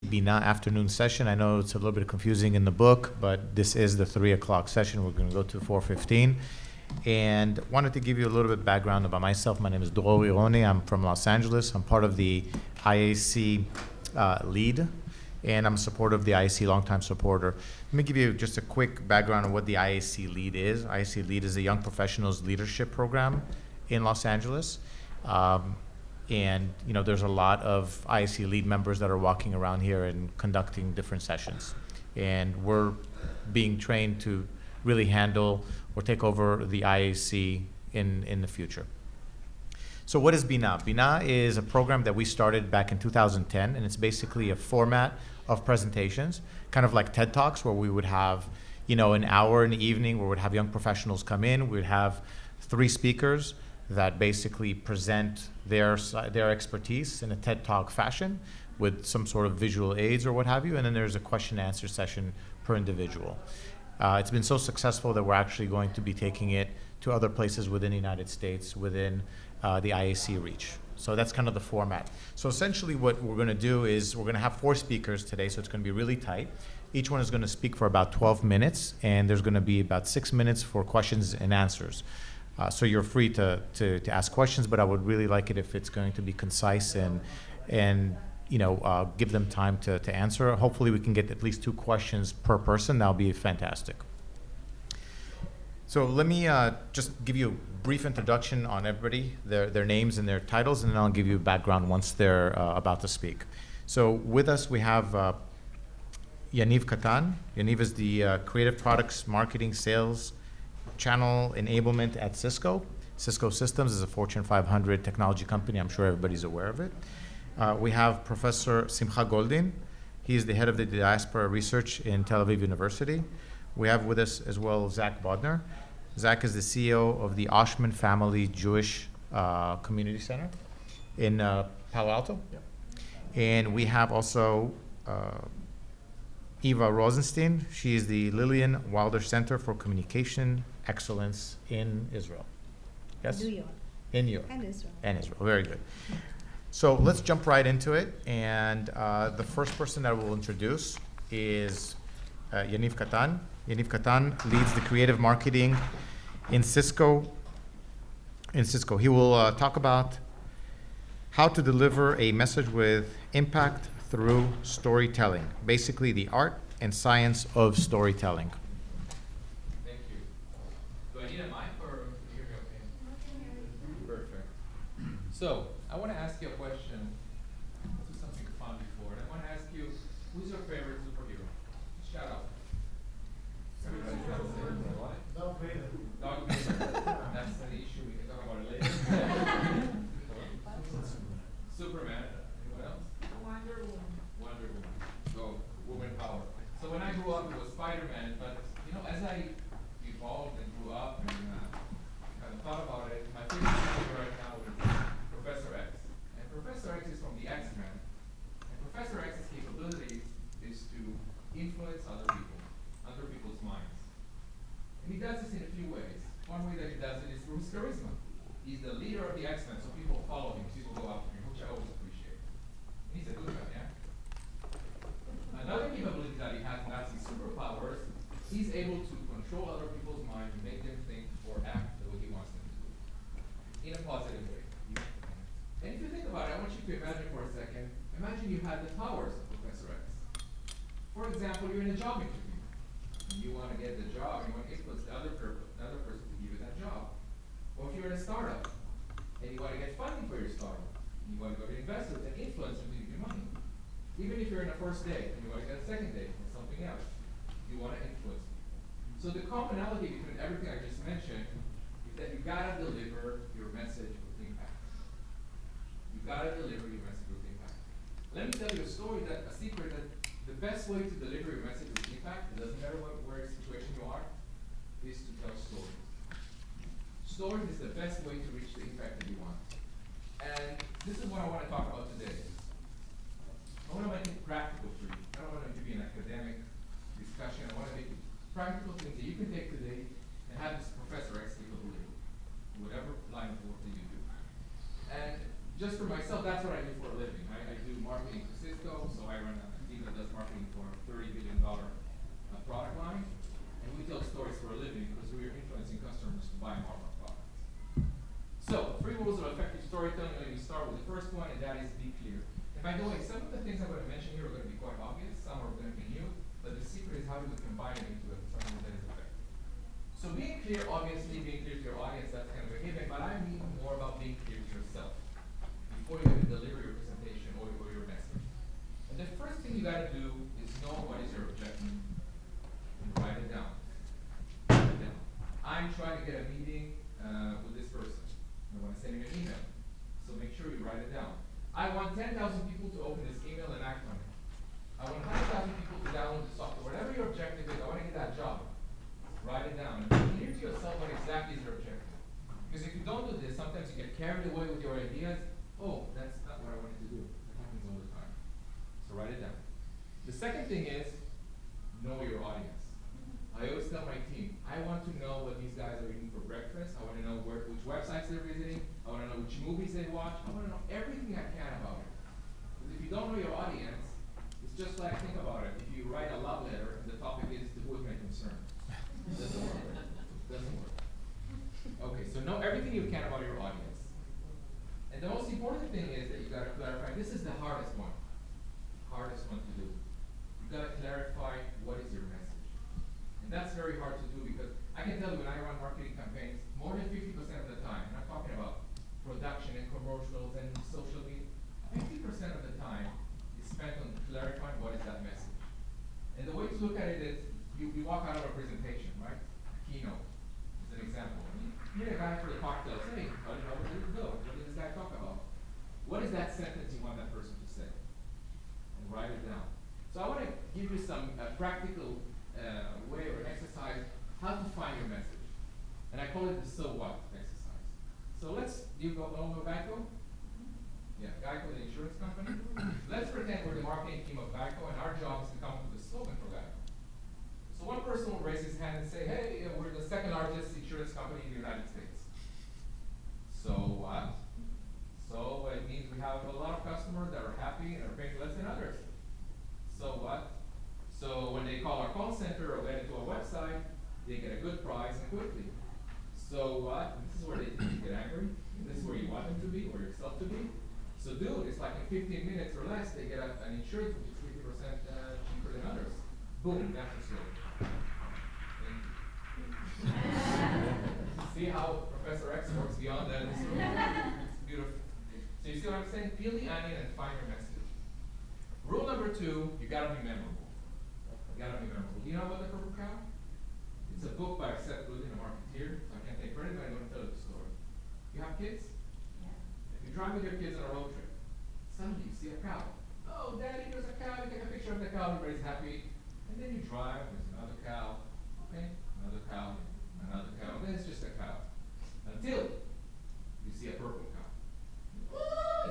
BINA afternoon session. I know it's a little bit confusing in the book, but this is the 3 o'clock session. We're going to go to 4:15. And wanted to give you a little bit of background about myself. My name is Dror Ironi. I'm from Los Angeles. I'm part of the IAC lead, and I'm a supporter of the IAC, longtime supporter. Let me give you just a quick background on what the IAC lead is. IAC lead is a young professionals leadership program in Los Angeles. And there's a lot of IAC lead members that are walking around here and conducting different sessions. And we're being trained to really handle or take over the IAC in the future. So what is BINA? BINA is a program that we started back in 2010, and it's basically a format of presentations, kind of like TED Talks, where we would have an hour in the evening where we'd have young professionals come in. We'd have 3 speakers that basically present their expertise in a TED Talk fashion with some sort of visual aids or what have you, and then there's a question and answer session per individual. It's been so successful that we're actually going to be taking it to other places within the United States, within the IAC reach. So that's kind of the format. So essentially what we're going to do is we're going to have 4 speakers today, so it's going to be really tight. Each one is going to speak for about 12 minutes, and there's going to be about 6 minutes for questions and answers. So you're free to ask questions, but I would really like it if it's going to be concise and give them time to answer. Hopefully we can get at least 2 questions per person. That'll be fantastic. So let me just give you a brief introduction on everybody, their names and their titles, and then I'll give you a background once they're about to speak. So with us we have Yaniv Katan. Yaniv is the Creative Products Marketing Sales Channel Enablement at Cisco. Cisco Systems is a Fortune 500 technology company. I'm sure everybody's aware of it. We have Professor Simcha Goldin. He is the head of the Diaspora Research in Tel Aviv University. We have with us as well Zack Bodner. Zack is the CEO of the Oshman Family Jewish Community Center in Palo Alto. Yep. And we have also Eva Rosenstein. She is the Lilyan Wilder Center for Communication Excellence in Israel. Yes? New York. In New York. And Israel. And Israel. Very good. So let's jump right into it. And the first person that we'll introduce is Yaniv Katan. Yaniv Katan leads the creative marketing in Cisco. He will talk about how to deliver a message with impact through storytelling, basically the art and science of storytelling. Thank you. Do I need a mic or can you hear me okay? Perfect. So, I want to ask you a question. Let's do something fun before. And I want to ask you, who's your favorite superhero? Shout out. Everybody shout out. Dog Vader. Dog Vader. That's an issue. We can talk about it later. Superman. Anyone else? Wonder Woman. Go. Woman power. So when I grew up, it was Spider-Man. But, as I evolved and grew up and kind of thought about it, my favorite superhero right now is Professor X. And Professor X is from the X-Men. And Professor X's capabilities is to influence other people's minds. And he does this in a few ways. One way that he does it is through his charisma. He's the leader of the X-Men, so people follow him, people go after him, which I always appreciate. He's a good guy, yeah? Another capability that he has, and that's his superpowers, he's able to control other people's minds and make them think or act the way he wants them to do, in a positive way. And if you think about it, I want you to imagine for a second, imagine you had the powers of Professor X. For example, you're in a job interview, and you want to get the job, and you want to influence the other person to give you that job. Or if you're in a startup, and you want to get funding for your startup, and you want to go to investors and influence them to give you money. Even if you're in a first date, and you want to get a second date or something else, you want to influence people. So the commonality between everything I just mentioned is that you gotta deliver your message with impact. You gotta deliver your message with impact. Let me tell you a secret that the best way to deliver your message with impact, it doesn't matter where situation you are, is to tell stories. Stories is the best way to reach the impact that you want. And this is what I want to talk about today. I want to make it practical for you. I don't want it to be an academic discussion. I want to make it practical things that you can take today and have this Professor X capability, whatever line of work that you do. And just for myself, that's what I do for a living. I do marketing for Cisco, so I run a the way, some of the things I'm going to mention here are going to be quite obvious, some are going to be new, but the secret is how do we combine it into something that is effective. So being clear, obviously, being clear to your audience, that's kind of a given, but I mean more about being clear to yourself before you even deliver your presentation or your message. And the first thing you got to do is know what is your objective and write it down. Write it down. I'm trying to get a meeting with this person. I want to send him an email. So make sure you write it down. I want 10,000 people to open this email and act on it. I want 100,000 people to download the software. Whatever your objective is, I want to get that job. Write it down. And be clear to yourself what exactly is your objective. Because if you don't do this, sometimes you get carried away with your ideas. Oh, that's not what I wanted to do. That happens all the time. So write it down. The second thing is, know your audience. I always tell my team, I want to know what these guys are eating for breakfast. I want to know which websites they're visiting. I want to know which movies they watch. I want to know everything I can about it. Because if you don't know your audience, it's just like, think about it. If you write a love letter and the topic is to who is my concern. It doesn't work. It doesn't work. Okay, so know everything you can about your audience. And the most important thing is that you got to clarify, this is the hardest one. Hardest one to do. You got to clarify what is your message. And that's very hard to do because I can tell you when I run marketing campaigns, more than 50% of the time, and I'm talking about production and commercials and social media, 50% of the time is spent on clarifying what is that message. And the way to look at it is, you walk out of a presentation, right? A keynote, as an example. You hear a guy for the cocktails, hey, how did it go? What did this guy talk about? What is that sentence you want that person to say? And write it down. So I want to give you some practical way or exercise how to find your message. And I call it the so what exercise. So do you all know Geico? Yeah, Geico, the insurance company. Let's pretend we're the marketing team of Geico and our job is to come up with a slogan for Geico. So one person will raise his hand and say, hey, we're the second largest insurance company in the United States. So what? So it means we have a lot of customers that are happy and are paying less than others. So what? So when they call our call center or get into a website, they get a good price and quickly. So what? This is where they get angry. This is where you want them to be or yourself to be. So dude, it's like in 15 minutes or less, they get an insurance which is 50% cheaper than others. Boom, that's the slogan. See how Professor X works beyond that. It's beautiful. So you see what I'm saying? Peel the onion and find your message. Rule number 2, you gotta be memorable. You gotta be memorable. Do you know about the Purple Cow? It's a book by Goldin, a marketeer. So I can't take credit, but I'm gonna tell you the story. You have kids? Yeah. If you drive with your kids on a road trip, suddenly you see a cow. Oh, Daddy, there's a cow. You take a picture of the cow, everybody's happy. And then you drive, there's another cow. Okay, another cow, another cow. Then it's just a cow. Until you see a purple cow.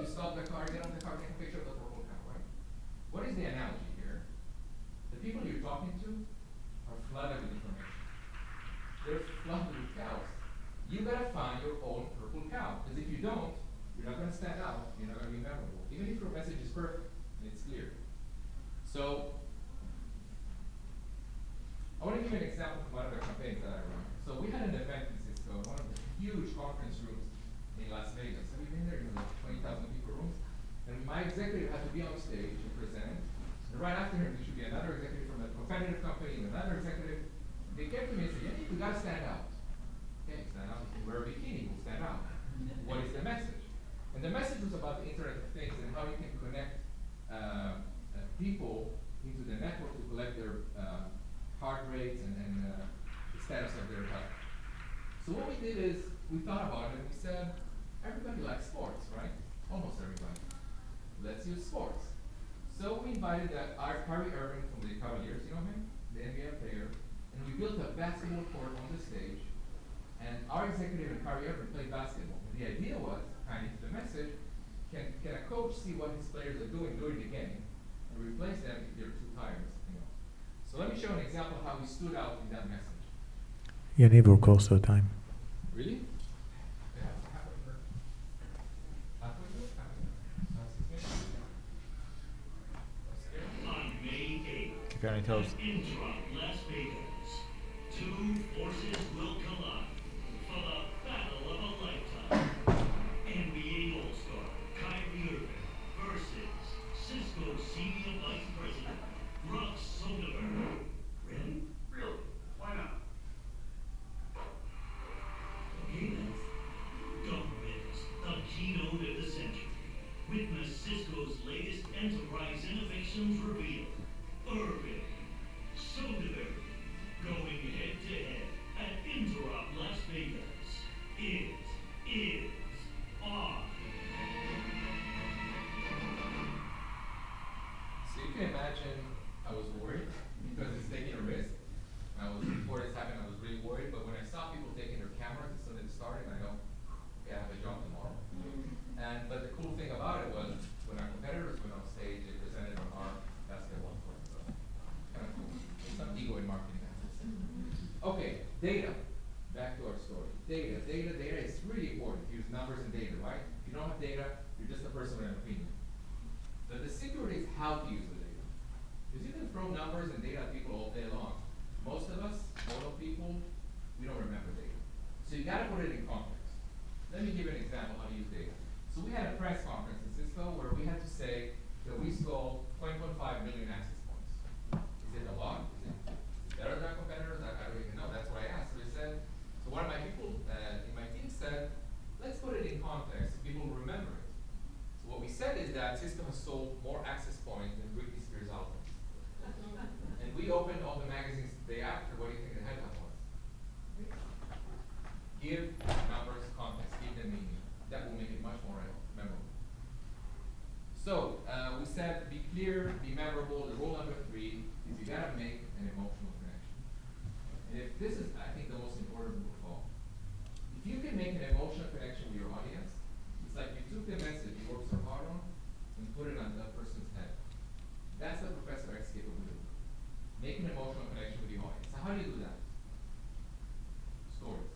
You stop the car, get on the car, take a picture of the purple cow, right? What is the analogy here? The people you're talking to are flooded with information. They're flooded with cows. You gotta find your own purple cow. Because if you don't, you're not gonna stand out, you're not gonna be memorable. Even if your message is perfect and it's clear. So I want to give you an example from one of the campaigns that I run. So we had an event in Cisco, one of the huge conference rooms in Las Vegas. Have you been there? You know, like 20,000 people rooms. And my executive had to be on stage and present. And right after him, there should be another executive from a competitive company and another executive. They came to me and said, Yaniv, we got to stand out. Okay, stand out. If you wear a bikini, we'll stand out. What is the message? And the message was about the Internet of Things and how you can connect people into the network to collect their heart rates and the status of their health. So what we did is, we thought about it and we said, everybody likes sports, right? Almost everybody. Let's use sports. So we invited Kyrie Irving from the Cavaliers, you know him? The NBA player. And we built a basketball court on the stage. And our executive and Kyrie Irving played basketball. And the idea was, kind of the message, can a coach see what his players are doing during the game and replace them if they're too tired or something else? So let me show an example of how we stood out in that message. Yaniv, we're close to time. Really? Yeah, on May 8th, Keep your eye toes. in Las Vegas, two forces will collide for the battle of a lifetime. NBA All-Star Kyrie Irving versus Data. Back to our story. Data is really important. Use numbers and data, right? If you don't have data, you're just a person with an opinion. But the secret is how to use the data. Because you can throw numbers and data at people all day long. Most of us, model people, we don't remember data. So you gotta put it in context. Let me give you an example how to use data. So we had a press conference in Cisco where we had to say that we stole 20.5 million access points. Is it a lot? Is it better than our competitors? I don't even know. That's what I asked. So we said, so one of my people in my team said, let's put it in context so people will remember it. So what we said is that Cisco has sold more access points than Britney Spears albums. And we opened all the magazines the day after. What do you think the headline was? Give numbers context, give them meaning. That will make it much more memorable. So we said, be clear, be memorable. The rule number 3 is you gotta make an emotional connection. And if this is, I think, the most important rule of all. If you can make an emotional connection with your audience, it's like you took the message you worked so hard on and put it on that person's head. That's the Professor X capability. Make an emotional connection with the audience. So how do you do that? Stories.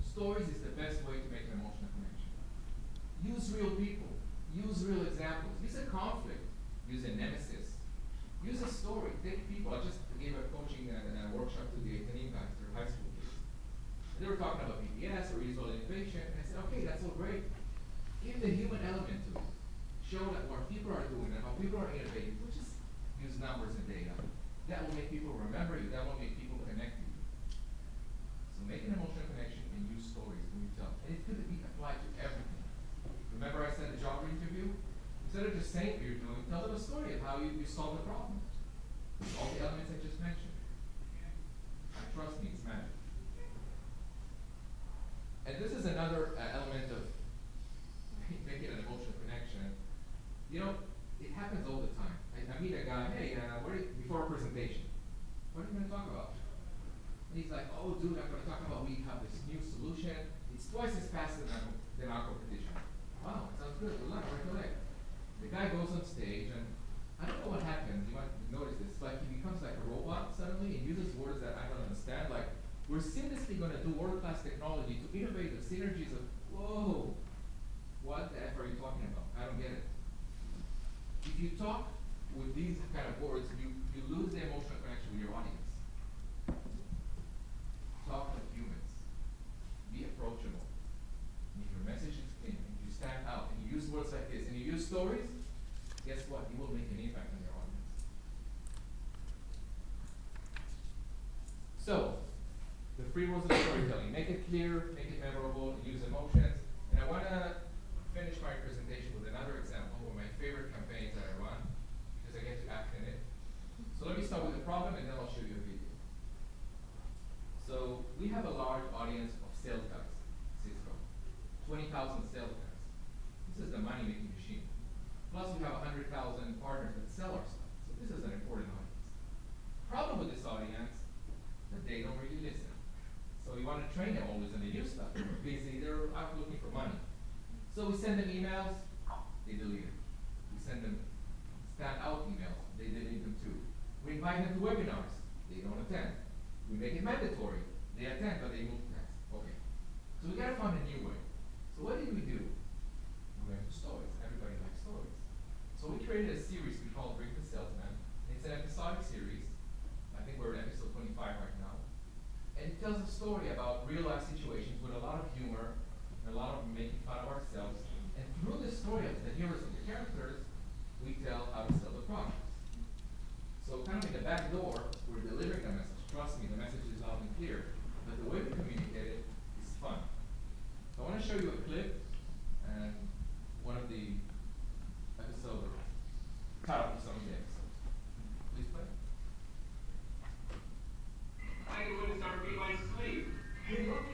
Stories is the best way to make an emotional connection. Use real people. Use real examples. Use a conflict. Use a nemesis. Use a story. Take people. I just gave a coaching workshop to the Katan guys, their high school kids. They were talking about PBS or reasonable innovation, and I said, okay, that's all great. Give the human element to it. Show that what people are doing and how people are innovating, which is use numbers and data. That will make people remember you. That will make people connect to you. So make an emotional connection and use stories when you tell. And it could be applied to everything. Remember I said the job interview? Instead of just saying what you're doing, tell them a story of how you solve the problem. With all the elements I just mentioned. And trust me, it's magic. And this is another element of making an emotional connection. You know, it happens all the time. I meet a guy, hey, before a presentation, what are you going to talk about? And he's like, oh, dude, I'm going to talk about we have this new solution. It's twice as fast than our competition. Wow, that sounds good. Good luck, break your leg. The guy goes on stage, and I don't know what happens. You might notice this. Like, he becomes like a robot suddenly and uses words that I don't understand. Like, we're seamlessly going to do world-class technology to innovate the synergies of, whoa, what the F are you talking about? I don't get it. If you talk with these kind of words, you lose the emotional connection with your audience. Talk like humans. Be approachable. And if your message is clean, and you stand out, and you use words like this, and you use stories, guess what? You will make an impact on your audience. So, the 3 rules of storytelling. Make it clear, make it memorable, and use emotions. And I want to finish my presentation with another example of my favorite campaigns that I run, because I get to act in it. So let me start with the problem, and then I'll show you a video. So we have a large audience of sales guys, Cisco. 20,000 sales guys. This is the money-making machine. Plus we have 100,000 partners that sell our stuff. So this is an important audience. Problem with this audience, that they don't really listen. So we want to train them always on the new stuff. They're busy, they're out looking for money. So we send them emails, they delete it. We send them stand-out emails, they delete them too. We invite them to webinars, they don't attend. We make it mandatory, they attend, but they move to text. Okay. So we gotta find a new way. So what did we do? We went to stories. Everybody likes stories. So we created a series we call Bring the Salesman. It's an episodic series. I think we're at episode 25 right now. And it tells a story about real-life situations with a lot of humor, and a lot of making fun of ourselves. And through the story of the heroes and the characters, we tell how to sell the product. So kind of in the back door, we're delivering a message. Trust me, the message is loud and clear. But the way we communicate it is fun. So I want to show you a clip and one of the episodes, cut off some of the episodes. Please play. I wouldn't start being my slave. Hey, look,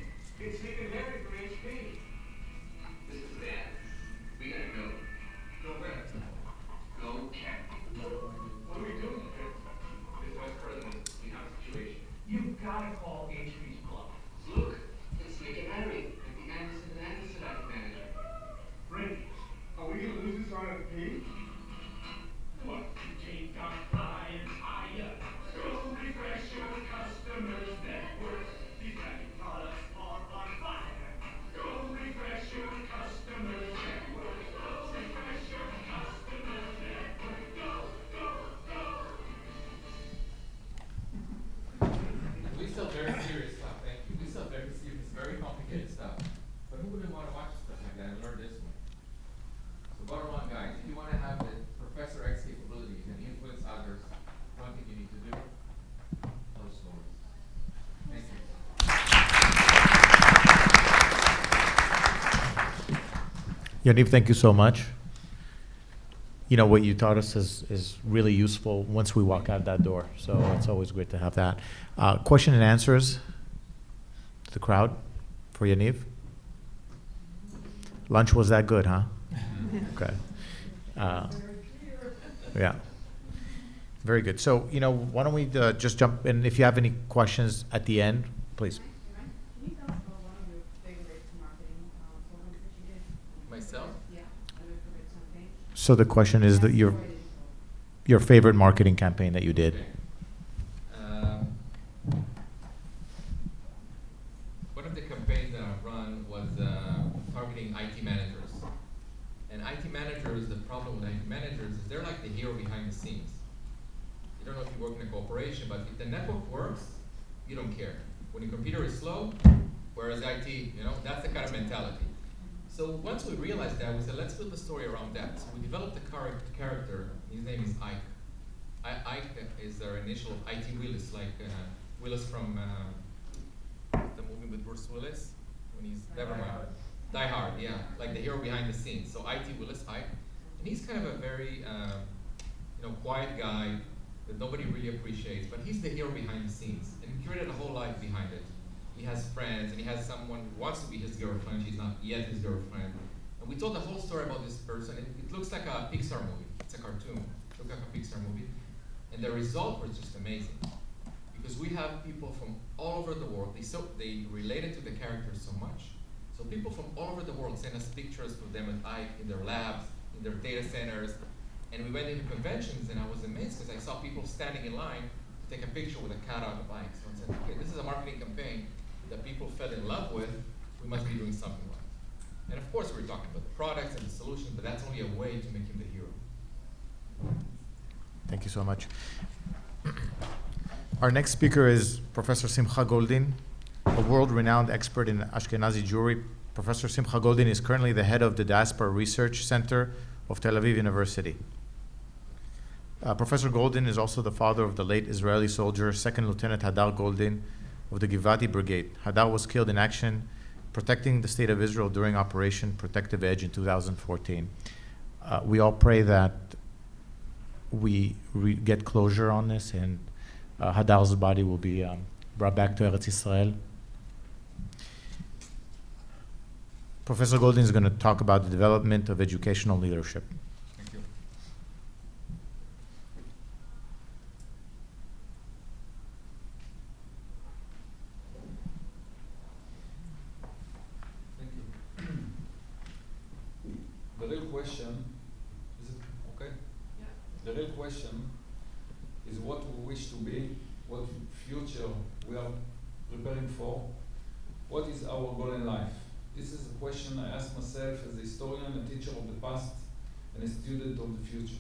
Yaniv, thank you so much. You know, what you taught us is really useful once we walk out that door. So it's always great to have that. Question and answers to the crowd for Yaniv. Lunch was that good, huh? Okay. Yeah. Very good. So, you know, why don't we just jump in? If you have any questions at the end, please. Can you tell us about one of your favorite marketing programs that you did? Myself? Yeah, one of your favorite campaigns. So the question is that your favorite marketing campaign that you did. Okay. One of the campaigns that I've run was targeting IT managers. And IT managers, the problem with IT managers is they're like the hero behind the scenes. You don't know if you work in a corporation, but if the network works, you don't care. When your computer is slow, whereas IT, you know, that's the kind of mentality. So once we realized that, we said, let's build a story around that. So we developed a character, his name is Ike. Ike is our initial IT Willis, like Willis from the movie with Bruce Willis, when he's, never mind. Die Hard, yeah, like the hero behind the scenes. So IT Willis, Ike. And he's kind of a very, quiet guy that nobody really appreciates, but he's the hero behind the scenes. And he created a whole life behind it. He has friends, and he has someone who wants to be his girlfriend. She's not yet his girlfriend. And we told the whole story about this person. It looks like a Pixar movie. It's a cartoon. It looks like a Pixar movie. And the result was just amazing. Because we have people from all over the world. They related to the characters so much. So people from all over the world send us pictures of them at Ike in their labs, in their data centers. And we went into conventions, and I was amazed because I saw people standing in line to take a picture with a cat on a bike. So I said, okay, this is a marketing campaign that people fell in love with. We must be doing something right. And of course, we're talking about the products and the solutions, but that's only a way to make him the hero. Thank you so much. Our next speaker is Professor Simcha Goldin, a world-renowned expert in Ashkenazi Jewry. Professor Simcha Goldin is currently the head of the Diaspora Research Center of Tel Aviv University. Professor Goldin is also the father of the late Israeli soldier, Second Lieutenant Hadar Goldin of the Givati Brigade. Hadar was killed in action protecting the state of Israel during Operation Protective Edge in 2014. We all pray that we get closure on this, and Hadar's body will be brought back to Eretz Israel. Professor Goldin is going to talk about the development of educational leadership. Thank you. Thank you. The real question, is it okay? Yeah. The real question is what we wish to be, what future we are preparing for, what is our goal in life? This is a question I ask myself as a historian, a teacher of the past, and a student of the future.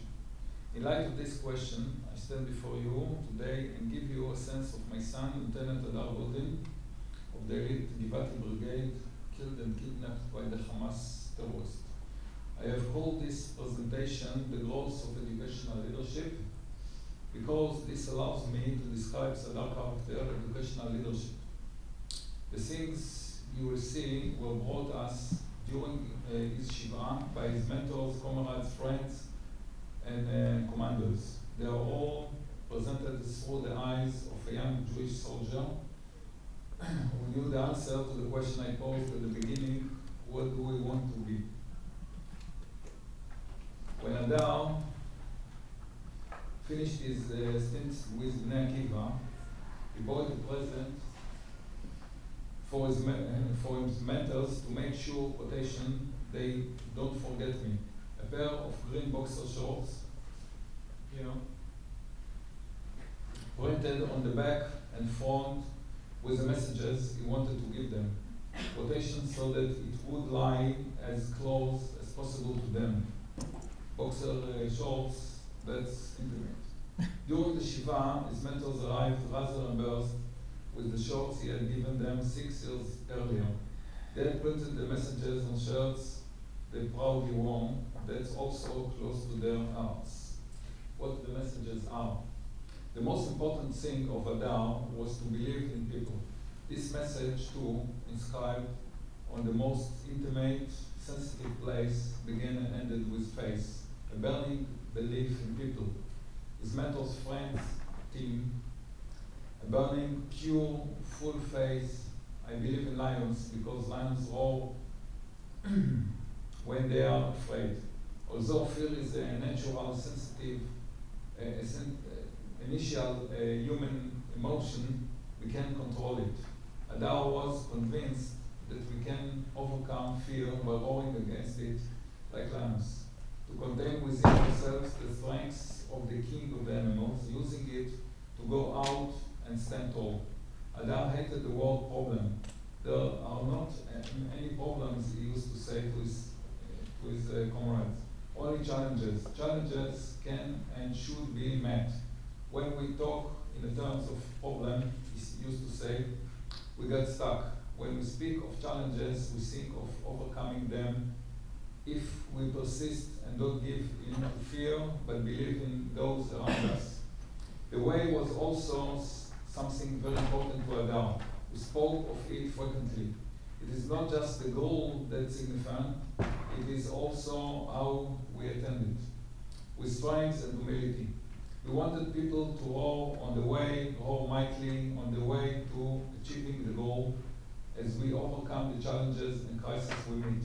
In light of this question, I stand before you today and give you a sense of my son, Lieutenant Hadar Goldin, of the elite Givati Brigade, killed and kidnapped by the Hamas terrorists. I have called this presentation the growth of educational leadership because this allows me to describe Hadar character educational leadership. The things you will see were brought us during his Shiva by his mentors, comrades, friends, and commanders. They are all presented through the eyes of a young Jewish soldier who knew the answer to the question I posed at the beginning, what do we want to be? When Hadar finished his stint with Bnei Akiva, he brought a present for his mentors to make sure, quotation, they don't forget me. A pair of green boxer shorts, printed on the back and front with the messages he wanted to give them. Quotation so that it would lie as close as possible to them. Boxer shorts, that's intimate. During the Shiva, his mentors arrived rather embarrassed with the shorts he had given them 6 years earlier. They had printed the messages on shirts they proudly wore. That's also close to their hearts. What the messages are. The most important thing of Hadar was to believe in people. This message too inscribed on the most intimate sensitive place began and ended with faith, a burning belief in people, his mentors, friends, team, a burning, pure, full faith. I believe in lions because lions roar when they are afraid. Although fear is a natural, sensitive, initial human emotion, we can control it. Hadar was convinced that we can overcome fear by roaring against it like lions, to contain within ourselves the strengths of the king of the animals, using it to go out and stand tall. Hadar hated the word problem. There are not any problems, he used to say to his comrades. Only challenges. Challenges can and should be met. When we talk in the terms of problem, he used to say, we get stuck. When we speak of challenges, we think of overcoming them if we persist and don't give in to fear, but believe in those around us. The way was also something very important to Hadar. We spoke of it frequently. It is not just the goal that's significant, it is also how we attend it, with strength and humility. We wanted people to roar on the way, roar mightily on the way to achieving the goal as we overcome the challenges and crises we meet.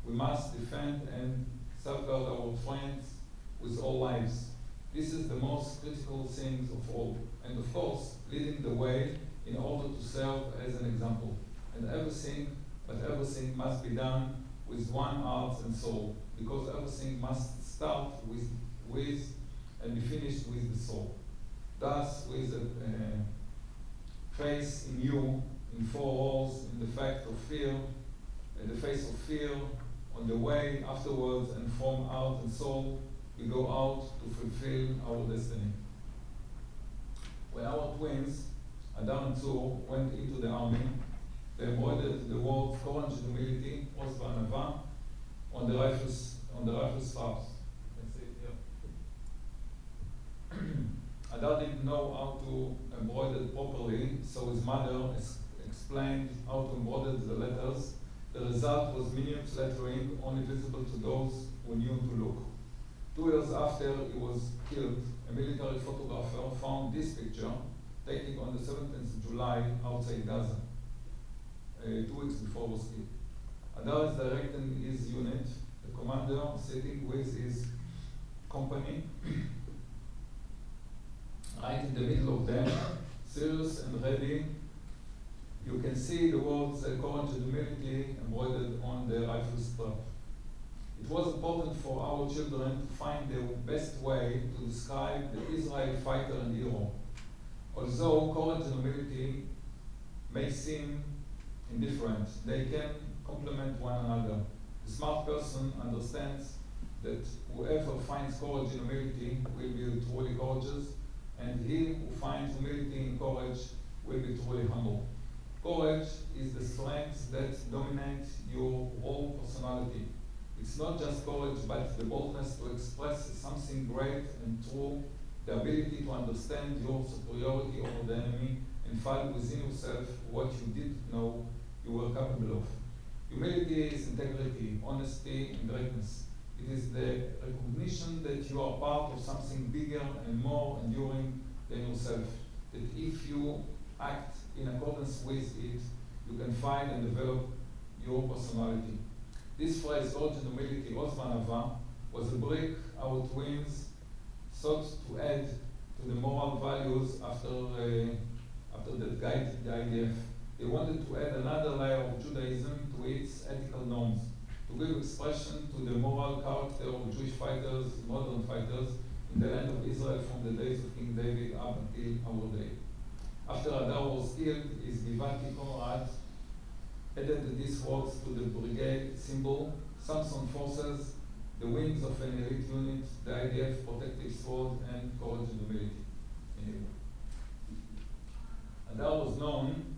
We must defend and safeguard our friends with all lives. This is the most critical thing of all. And of course, leading the way in order to serve as an example. And everything must be done with one heart and soul, because everything must start with and be finished with the soul. Thus, with faith in you, in four walls, in the fact of fear, in the face of fear, on the way afterwards, and from heart and soul, we go out to fulfill our destiny. When our twins, Hadar and Dror, went into the army, they embroidered the words courage and humility, Oshman, on the rifle straps. That's it, yeah. Hadar didn't know how to embroider properly, so his mother explained how to embroider the letters. The result was minute lettering, only visible to those who knew to look. 2 years after he was killed, a military photographer found this picture, taken on the 17th of July outside Gaza, 2 weeks before he was killed. Hadar is directing his unit, the commander sitting with his company, right in the middle of them, serious and ready. You can see the words courage and humility embroidered on the rifle strap. It was important for our children to find the best way to describe the Israeli fighter and hero. Although courage and humility may seem indifferent, they can complement one another. The smart person understands that whoever finds courage and humility will be truly courageous, and he who finds humility and courage will be truly humble. Courage is the strength that dominates your whole personality. It's not just courage, but the boldness to express something great and true, the ability to understand your superiority over the enemy and find within yourself what you didn't know you were capable of. Humility is integrity, honesty, and greatness. It is the recognition that you are part of something bigger and more enduring than yourself. That if you act in accordance with it, you can find and develop your personality. This phrase, courage and humility, Oshman, was a brick our twins sought to add to the moral values after that guided the IDF. They wanted to add another layer of Judaism to its ethical norms, to give expression to the moral character of Jewish fighters, modern fighters, in the land of Israel from the days of King David up until our day. After Hadar was killed, his Givati comrades added these words to the brigade symbol: Samson forces, the wings of an elite unit, the IDF protective sword, and courage and humility. Hadar was known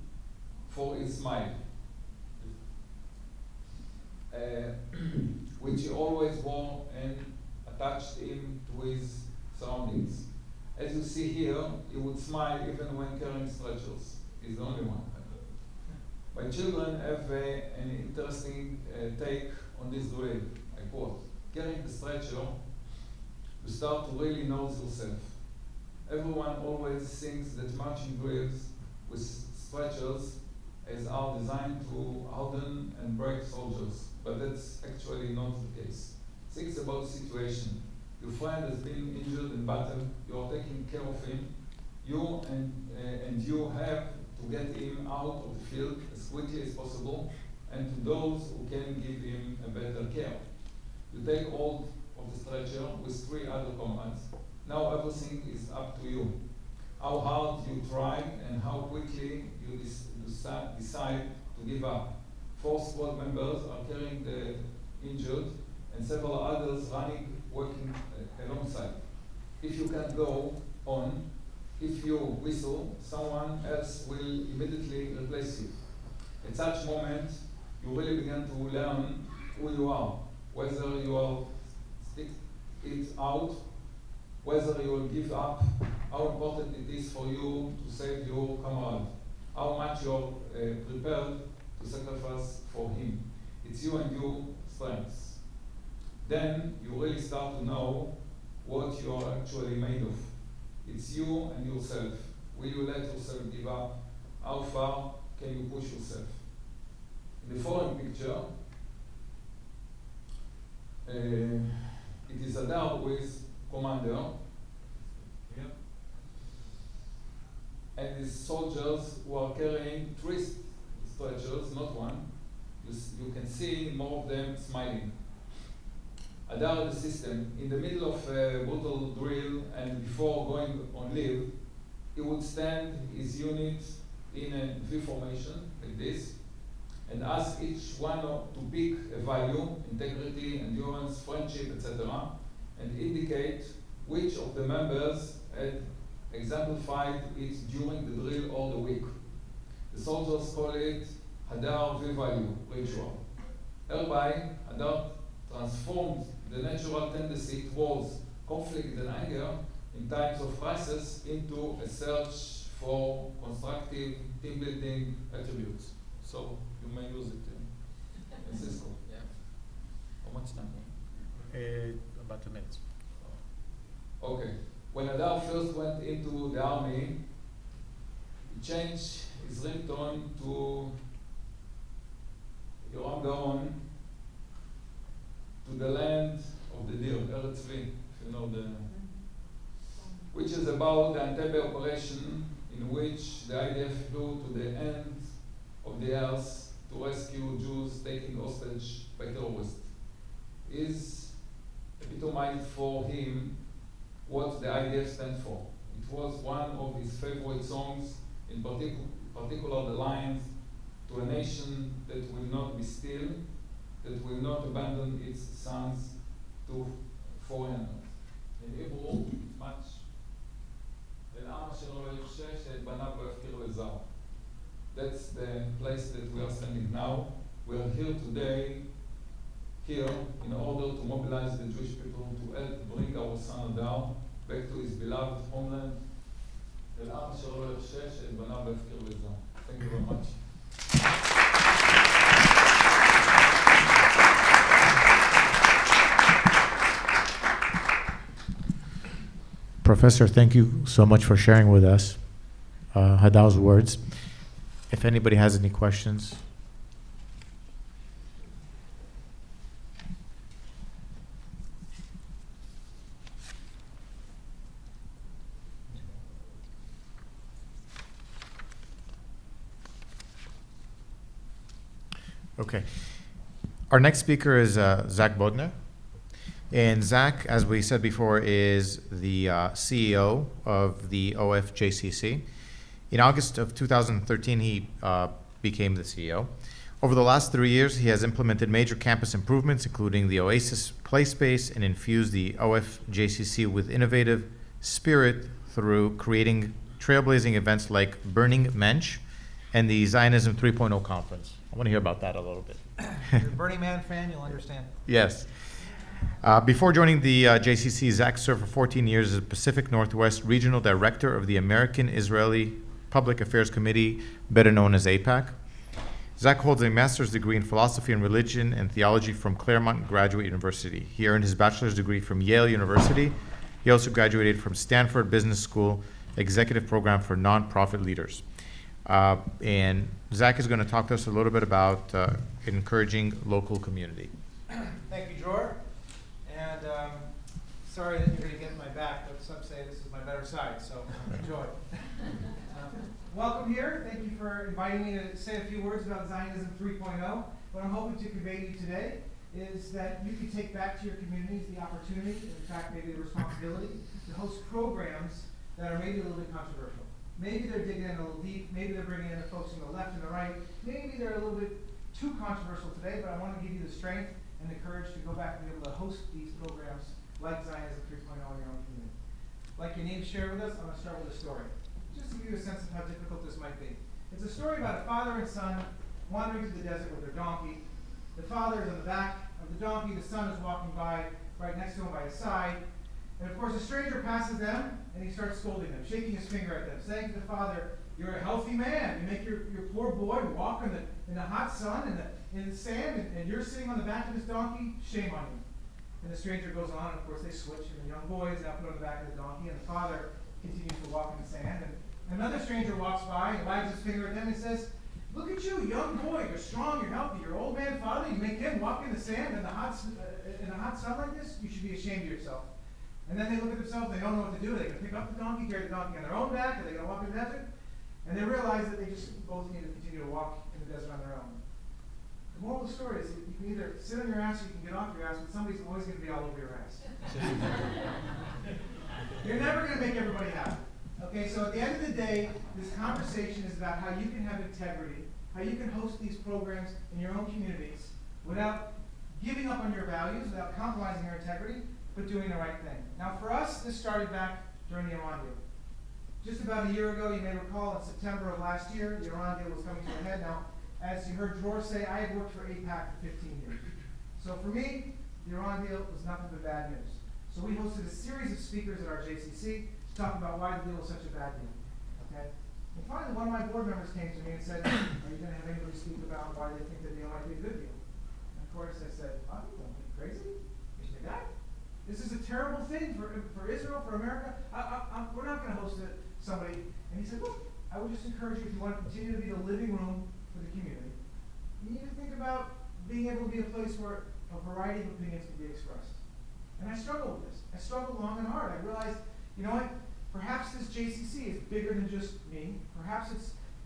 for his smile, which he always wore and attached him to his surroundings. As you see here, he would smile even when carrying stretchers. He's the only one. My children have an interesting take on this drill, I quote, carrying the stretcher, you start to really know yourself. Everyone always thinks that marching drills with stretchers as are designed to harden and break soldiers, but that's actually not the case. Think about the situation. Your friend has been injured in battle, you are taking care of him, and you have to get him out of the field as quickly as possible, and to those who can give him a better care. You take hold of the stretcher with 3 other comrades. Now everything is up to you. How hard you try and how quickly you decide to give up. 4 squad members are carrying the injured and several others working alongside. If you can't go on, if you whistle, someone else will immediately replace you. At such moment, you really begin to learn who you are, whether you will stick it out, whether you will give up, how important it is for you to save your comrade, how much you are prepared to sacrifice for him. It's you and your strengths. Then you really start to know what you are actually made of. It's you and yourself. Will you let yourself give up? How far can you push yourself? In the following picture, it is Hadar with commander, and his soldiers who are carrying 3 stretchers, not one. You can see more of them smiling. Hadar the system, in the middle of a brutal drill and before going on leave, he would stand his unit in a V formation like this and ask each one to pick a value, integrity, endurance, friendship, etc., and indicate which of the members had exemplified it during the drill or the week. The soldiers call it Hadar V-value ritual. Hereby, Hadar transformed the natural tendency towards conflict and anger in times of crisis into a search for constructive team-building attributes. So you may use it in Cisco. Yeah. How much time? About 2 minutes. Okay. When Hadar first went into the army, he changed his ringtone to Yoram Gaon, to the land of the deer, Eretz Tzvi, if you know which is about the Entebbe operation in which the IDF flew to the end of the earth to rescue Jews taken hostage by terrorists. Is epitomized for him what the IDF stands for. It was one of his favorite songs, in particular the lines, to a nation that will not be still, that will not abandon its sons to foreigners. In Hebrew, much. That's the place that we are standing now. We are here today, in order to mobilize the Jewish people to help bring our son Hadar back to his beloved homeland. Thank you very much. Professor, thank you so much for sharing with us Hadar's words. If anybody has any questions. Okay. Our next speaker is Zack Bodner. And Zack, as we said before, is the CEO of the OFJCC. In August of 2013, he became the CEO. Over the last 3 years, he has implemented major campus improvements, including the Oasis Play Space, and infused the OFJCC with innovative spirit through creating trailblazing events like Burning Mensch and the Zionism 3.0 conference. I want to hear about that a little bit. If you're a Burning Man fan, you'll understand. Yes. Before joining the JCC, Zack served for 14 years as Pacific Northwest Regional Director of the American Israeli Public Affairs Committee, better known as AIPAC. Zack holds a master's degree in philosophy and religion and theology from Claremont Graduate University. He earned his bachelor's degree from Yale University. He also graduated from Stanford Business School Executive Program for Nonprofit Leaders. And Zack is going to talk to us a little bit about encouraging local community. Thank you, Dror. And sorry that you're going to get in my back, but some say this is my better side, so enjoy. Welcome here. Thank you for inviting me to say a few words about Zionism 3.0. What I'm hoping to convey to you today is that you can take back to your communities the opportunity, in fact maybe the responsibility, to host programs that are maybe a little bit controversial. Maybe they're digging in a little deep, maybe they're bringing in the folks on the left and the right, maybe they're a little bit too controversial today, but I want to give you the strength and the courage to go back and be able to host these programs like Zionism 3.0 in your own community. Like Yaniv shared with us, I'm going to start with a story, just to give you a sense of how difficult this might be. It's a story about a father and son wandering through the desert with their donkey. The father is on the back of the donkey, the son is walking by right next to him by his side, and of course a stranger passes them and he starts scolding them, shaking his finger at them, saying to the father, "You're a healthy man. You make your poor boy walk in the hot sun in the sand, and you're sitting on the back of this donkey. Shame on you." And the stranger goes on, and of course they switch, and the young boy is now put on the back of the donkey, and the father continues to walk in the sand. And another stranger walks by and wags his finger at them and says, "Look at you, young boy. You're strong, you're healthy. Your old man father, you make him walk in the sand in the hot sun like this? You should be ashamed of yourself." And then they look at themselves, they don't know what to do. Are they going to pick up the donkey, carry the donkey on their own back? Are they going to walk in the desert? And they realize that they just both need to continue to walk in the desert on their own. The moral of the story is that you can either sit on your ass or you can get off your ass, but somebody's always going to be all over your ass. You're never going to make everybody happy. Okay, so at the end of the day, this conversation is about how you can have integrity, how you can host these programs in your own communities without giving up on your values, without compromising your integrity, but doing the right thing. Now for us, this started back during the Iran deal. Just about a year ago, you may recall, in September of last year, the Iran deal was coming to a head. Now, as you heard Dror say, I had worked for AIPAC for 15 years. So for me, the Iran deal was nothing but bad news. So we hosted a series of speakers at our JCC to talk about why the deal was such a bad deal. Okay? And finally, one of my board members came to me and said, "Are you going to have anybody speak about why they think the deal might be a good deal?" And of course, I said, "Oh, don't be crazy. You should that. This is a terrible thing for Israel, for America. We're not going to host somebody." And he said, "Look, I would just encourage you, if you want to continue to be the living room for the community, you need to think about being able to be a place where a variety of opinions can be expressed." And I struggled with this. I struggled long and hard. I realized, you know what? Perhaps this JCC is bigger than just me. Perhaps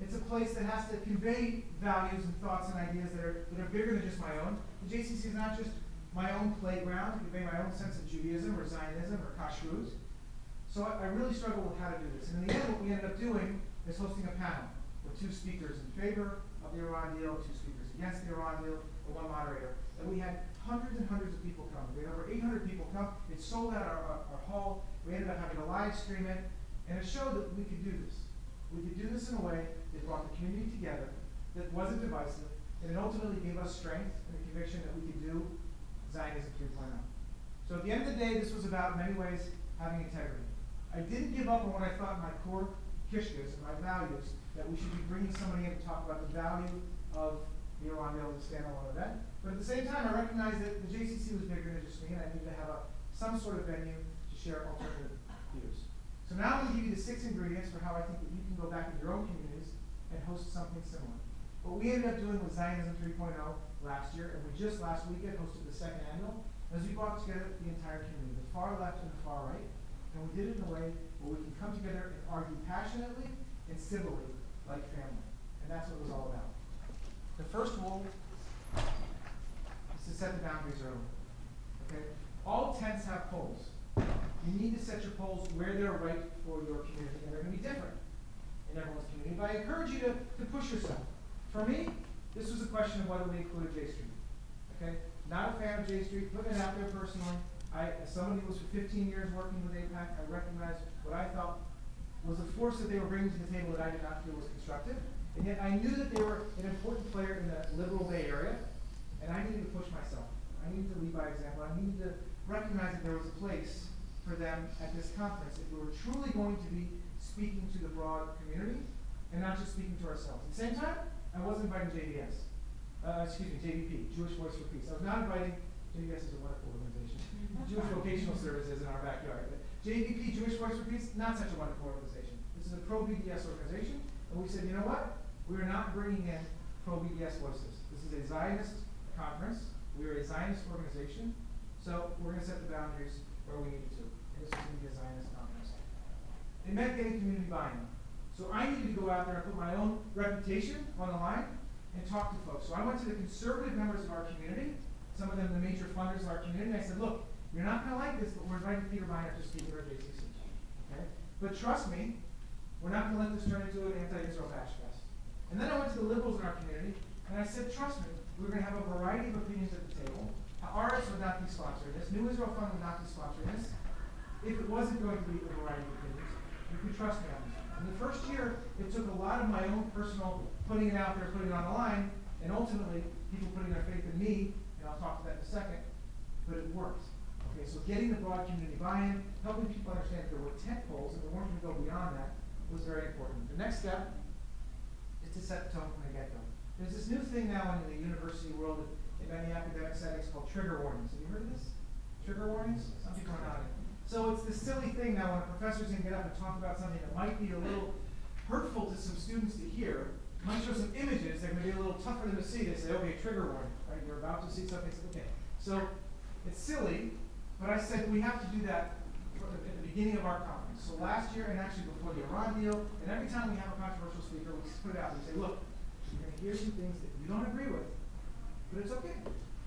it's a place that has to convey values and thoughts and ideas that are bigger than just my own. The JCC is not just my own playground to convey my own sense of Judaism or Zionism or kashrut. So I really struggled with how to do this. And in the end, what we ended up doing is hosting a panel with 2 speakers in favor of the Iran deal, 2 speakers against the Iran deal, and 1 moderator. And we had hundreds and hundreds of people come. We had over 800 people come. It sold out our hall. We ended up having to live stream it. And it showed that we could do this. We could do this in a way that brought the community together, that wasn't divisive, and it ultimately gave us strength and the conviction that we could do Zionism 3.0. So at the end of the day, this was about, in many ways, having integrity. I didn't give up on what I thought my core kishkas and my values, that we should be bringing somebody in to talk about the value of the Iran deal as a standalone event. But at the same time, I recognized that the JCC was bigger than just me, and I needed to have some sort of venue to share alternative views. So now I'm going to give you the 6 ingredients for how I think that you can go back into your own communities and host something similar. What we ended up doing with Zionism 3.0 last year, and we just last weekend hosted the 2nd annual, as we brought together the entire community, the far left and the far right, and we did it in a way where we can come together and argue passionately and civilly like family. And that's what it was all about. The first rule is to set the boundaries early. Okay? All tents have poles. You need to set your poles where they're right for your community, and they're going to be different in everyone's community. But I encourage you to push yourself. For me, this was a question of whether we included J Street. Okay? Not a fan of J Street, putting it out there personally. As somebody who was for 15 years working with AIPAC, I recognized what I felt was a force that they were bringing to the table that I did not feel was constructive. And yet I knew that they were an important player in the liberal Bay Area, and I needed to push myself. I needed to lead by example. I needed to recognize that there was a place for them at this conference if we were truly going to be speaking to the broad community and not just speaking to ourselves. At the same time, I wasn't inviting JVP, Jewish Voice for Peace. I was not inviting, JVS is a wonderful organization, Jewish Vocational Services in our backyard. But JVP, Jewish Voice for Peace, not such a wonderful organization. This is a pro-BDS organization, and we said, you know what? We are not bringing in pro-BDS voices. This is a Zionist conference. We are a Zionist organization, so we're going to set the boundaries where we need to. And this is going to be a Zionist conference. It meant getting community buy-in. So I needed to go out there and put my own reputation on the line and talk to folks. So I went to the conservative members of our community, some of them the major funders of our community, and I said, look, you're not going to like this, but we're inviting Peter Biner to speak at our JCC. Okay? But trust me, we're not going to let this turn into an anti-Israel bash fest. And then I went to the liberals in our community, and I said, trust me, we're going to have a variety of opinions at the table. Ours would not be sponsoring this. New Israel Fund would not be sponsoring this. If it wasn't going to be a variety of opinions, you could trust me on this. In the first year, it took a lot of my own personal putting it out there, putting it on the line, and ultimately, people putting their faith in me, and I'll talk to that in a second, but it worked. Okay, so getting the broad community buy-in, helping people understand that there were tent poles, and we weren't going to go beyond that, was very important. The next step is to set the tone from the get-go. There's this new thing now in the university world, in many academic settings, called trigger warnings. Have you heard of this? Trigger warnings? Some people are nodding. So it's this silly thing now when a professor's going to get up and talk about something that might be a little hurtful to some students to hear, might show some images that are going to be a little tougher than to see. They say, okay, trigger warning, right? You're about to see something. Okay. So it's silly, but I said we have to do that at the beginning of our conference. So last year, and actually before the Iran deal, and every time we have a controversial speaker, we put it out and say, look, you're going to hear some things that you don't agree with, but it's okay.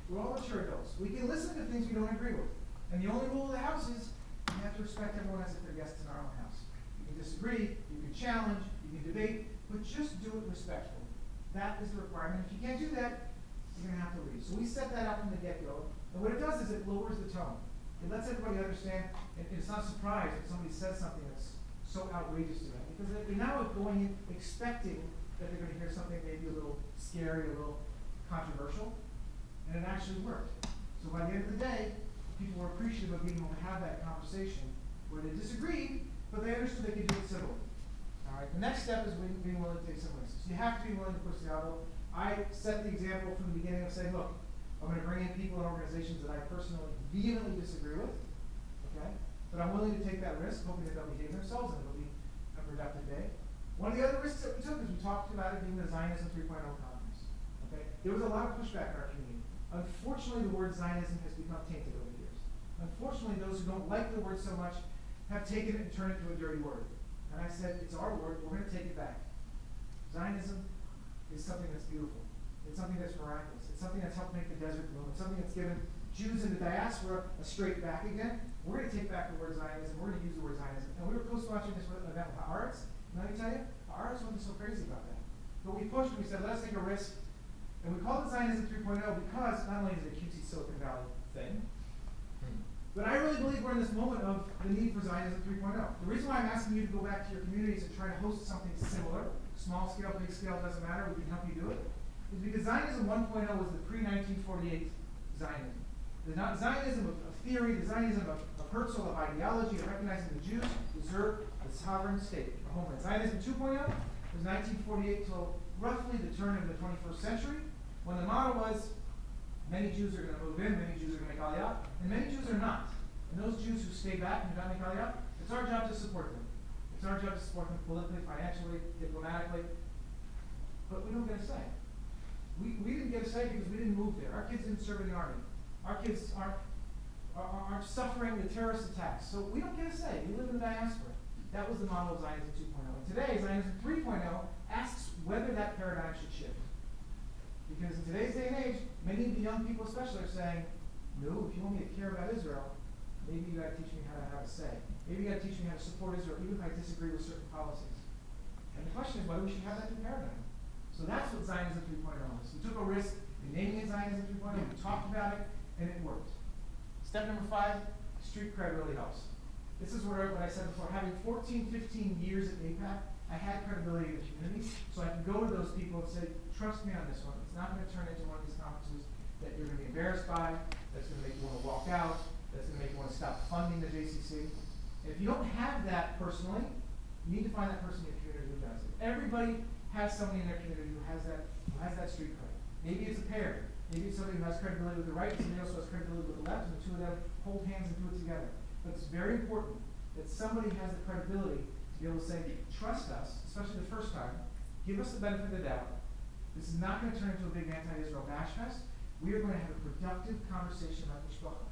We're all mature adults. We can listen to things we don't agree with. And the only rule of the house is you have to respect everyone as if they're guests in our own house. You can disagree, you can challenge, you can debate, but just do it respectfully. That is the requirement. If you can't do that, you're going to have to leave. So we set that out from the get-go. And what it does is it lowers the tone. It lets everybody understand, and it's not surprised if somebody says something that's so outrageous to them. Because they're now going in expecting that they're going to hear something maybe a little scary, a little controversial, and it actually worked. So by the end of the day, people were appreciative of being able to have that conversation where they disagreed, but they understood they could do it civilly. All right. The next step is being willing to take some risks. You have to be willing to push the envelope. I set the example from the beginning of saying, look, I'm going to bring in people and organizations that I personally vehemently disagree with, okay? But I'm willing to take that risk, hoping that they'll behave themselves and it'll be a productive day. One of the other risks that we took is we talked about it being the Zionism 3.0 conference, okay? There was a lot of pushback in our community. Unfortunately, the word Zionism has become tainted over the years. Unfortunately, those who don't like the word so much have taken it and turned it into a dirty word. And I said, it's our word, we're going to take it back. Zionism is something that's beautiful. It's something that's miraculous. It's something that's helped make the desert bloom. It's something that's given Jews in the diaspora a straight back again. We're going to take back the word Zionism. We're going to use the word Zionism. And we were co-sponsoring this event with Haaretz. And let me tell you, Haaretz wasn't so crazy about that. But we pushed and we said, let's take a risk. And we called it Zionism 3.0 because not only is it a cutesy Silicon Valley thing, but I really believe we're in this moment of the need for Zionism 3.0. The reason why I'm asking you to go back to your communities and try to host something similar, small scale, big scale, doesn't matter, we can help you do it, is because Zionism 1.0 was the pre-1948 Zionism. The Zionism of theory, the Zionism of Herzl, of ideology, of recognizing the Jews deserve a sovereign state, a homeland. Zionism 2.0 was 1948 till roughly the turn of the 21st century, when the model was many Jews are going to move in, many Jews are going to make Aliyah, and many Jews are not. And those Jews who stay back and do not make Aliyah, it's our job to support them. It's our job to support them politically, financially, diplomatically. But we don't get a say. We didn't get a say because we didn't move there. Our kids didn't serve in the army. Our kids aren't suffering the terrorist attacks. So we don't get a say. We live in the diaspora. That was the model of Zionism 2.0. And today, Zionism 3.0 asks whether that paradigm should shift. Because in today's day and age, many of the young people especially are saying, no, if you want me to care about Israel, maybe you got to teach me how to have a say. Maybe you got to teach me how to support Israel, even if I disagree with certain policies. And the question is whether we should have that new paradigm. So that's what Zionism 3.0 is. We took a risk in naming it Zionism 3.0, we talked about it, and it worked. Step number 5, street cred really helps. This is what I said before, having 14, 15 years at APAC, I had credibility in the community, so I can go to those people and say, trust me on this one. It's not going to turn into one of these conferences that you're going to be embarrassed by, that's going to make you want to walk out, that's going to make you want to stop funding the JCC. And if you don't have that personally, you need to find that person in your community who does it. Everybody has somebody in their community who has that has that street cred? Maybe it's a pair. Maybe it's somebody who has credibility with the right, and somebody else who has credibility with the left, and the two of them hold hands and do it together. But it's very important that somebody has the credibility to be able to say, trust us, especially the first time, give us the benefit of the doubt. This is not going to turn into a big anti-Israel bash fest. We are going to have a productive conversation about mishpacha.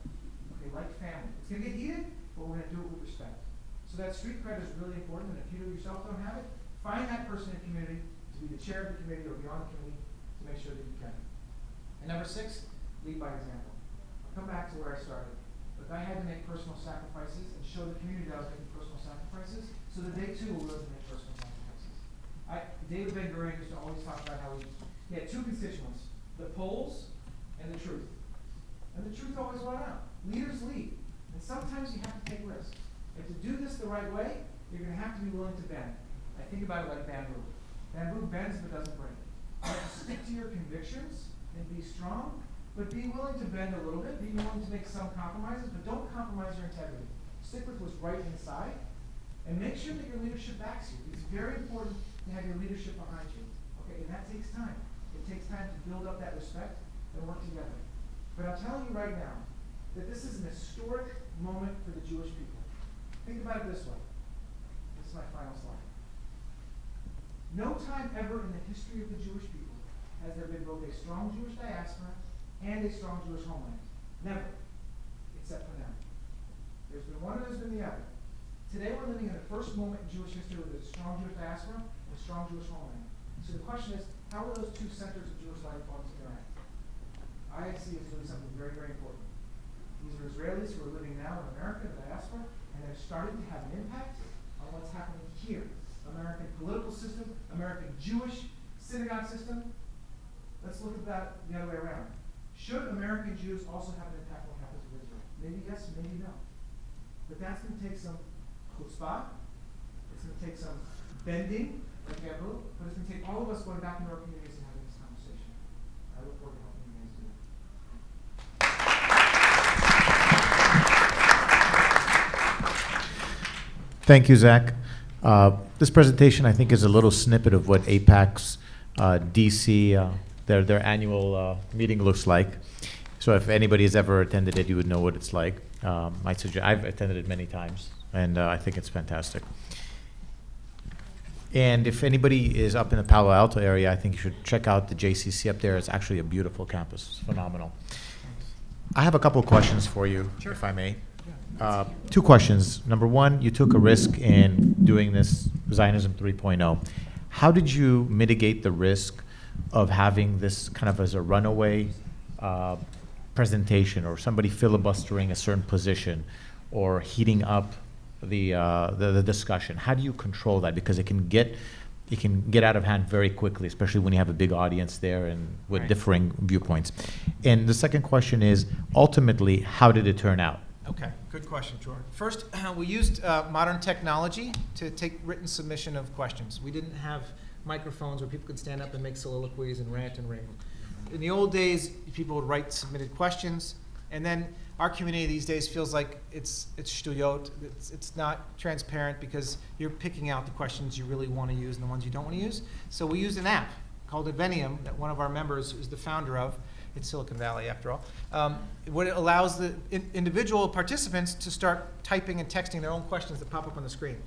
Okay, like family. It's going to get heated, but we're going to do it with respect. So that street cred is really important, and if you yourself don't have it, find that person in the community to be the chair of the committee or beyond the committee to make sure that you can. And number 6, lead by example. I'll come back to where I started. But I had to make personal sacrifices and show the community that I was making personal sacrifices so that they too were willing to make personal sacrifices. David Ben-Gurion used to always talk about how he had 2 constituents, the polls and the truth. And the truth always won out. Leaders lead. And sometimes you have to take risks. And to do this the right way, you're going to have to be willing to bend. I think about it like bamboo. Bamboo bends but doesn't break. You have to stick to your convictions and be strong, but be willing to bend a little bit, be willing to make some compromises, but don't compromise your integrity. Stick with what's right inside, and make sure that your leadership backs you. It's very important to have your leadership behind you. Okay, and that takes time. It takes time to build up that respect and work together. But I'm telling you right now that this is an historic moment for the Jewish people. Think about it this way. This is my final slide. No time ever in the history of the Jewish people has there been both a strong Jewish diaspora and a strong Jewish homeland. Never. Except for now. There's been one and there's been the other. Today we're living in the first moment in Jewish history with a strong Jewish diaspora and a strong Jewish homeland. So the question is, how will those 2 centers of Jewish life going to interact? IAC is doing something very, very important. These are Israelis who are living now in America, the diaspora, and they're starting to have an impact on what's happening here. American political system, American Jewish synagogue system. Let's look at that the other way around. Should American Jews also have an impact on what happens in Israel? Maybe yes, maybe no. But that's going to take some chutzpah. It's going to take some bending, like bamboo. But it's going to take all of us going back into our communities and having this conversation. I look forward to helping you guys do that. Thank you, Zach. This presentation, I think, is a little snippet of what AIPAC's DC, their annual meeting looks like. So if anybody has ever attended it, you would know what it's like. I've attended it many times, and I think it's fantastic. And if anybody is up in the Palo Alto area, I think you should check out the JCC up there. It's actually a beautiful campus. It's phenomenal. I have a couple of questions for you, if I may. 2 questions. Number 1, you took a risk in doing this Zionism 3.0. How did you mitigate the risk of having this kind of as a runaway presentation, or somebody filibustering a certain position, or heating up the discussion? How do you control that? Because it can get out of hand very quickly, especially when you have a big audience there and with differing viewpoints. And the second question is, ultimately, how did it turn out? Okay, good question, Dror. First, we used modern technology to take written submission of questions. We didn't have microphones where people could stand up and make soliloquies and rant and rave. In the old days, people would write submitted questions, and then our community these days feels like it's shtuyot. It's not transparent because you're picking out the questions you really want to use and the ones you don't want to use. So we used an app called Evenium that one of our members is the founder of. It's Silicon Valley, after all. What it allows the individual participants to start typing and texting their own questions that pop up on the screen.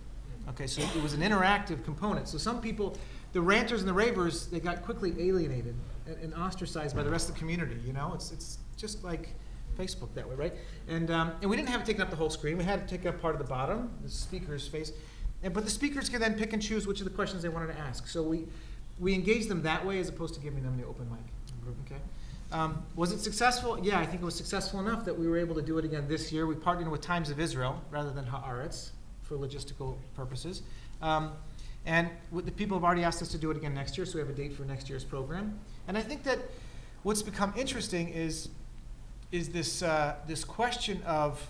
Okay, so it was an interactive component. So some people, the ranters and the ravers, they got quickly alienated and ostracized by the rest of the community. You know, it's just like Facebook that way, right? And we didn't have it taken up the whole screen. We had to take up part of the bottom, the speaker's face. But the speakers could then pick and choose which of the questions they wanted to ask. So we engaged them that way as opposed to giving them the open mic. Okay. Was it successful? Yeah, I think it was successful enough that we were able to do it again this year. We partnered with Times of Israel rather than Haaretz for logistical purposes. And the people have already asked us to do it again next year, so we have a date for next year's program. And I think that what's become interesting is this question of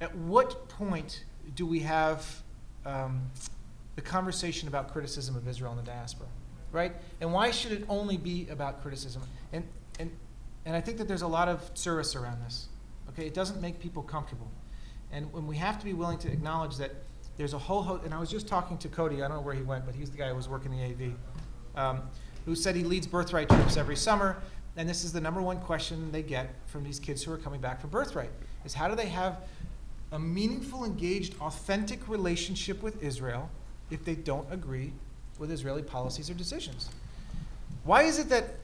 at what point do we have the conversation about criticism of Israel in the diaspora, right? And why should it only be about criticism? And I think that there's a lot of service around this. Okay, it doesn't make people comfortable, and when we have to be willing to acknowledge that there's a whole host. And I was just talking to Cody. I don't know where he went, but he's the guy who was working the AV. who said he leads birthright trips every summer, and this is the number one question they get from these kids who are coming back from birthright, is how do they have a meaningful, engaged, authentic relationship with Israel if they don't agree with Israeli policies or decisions? Why is it that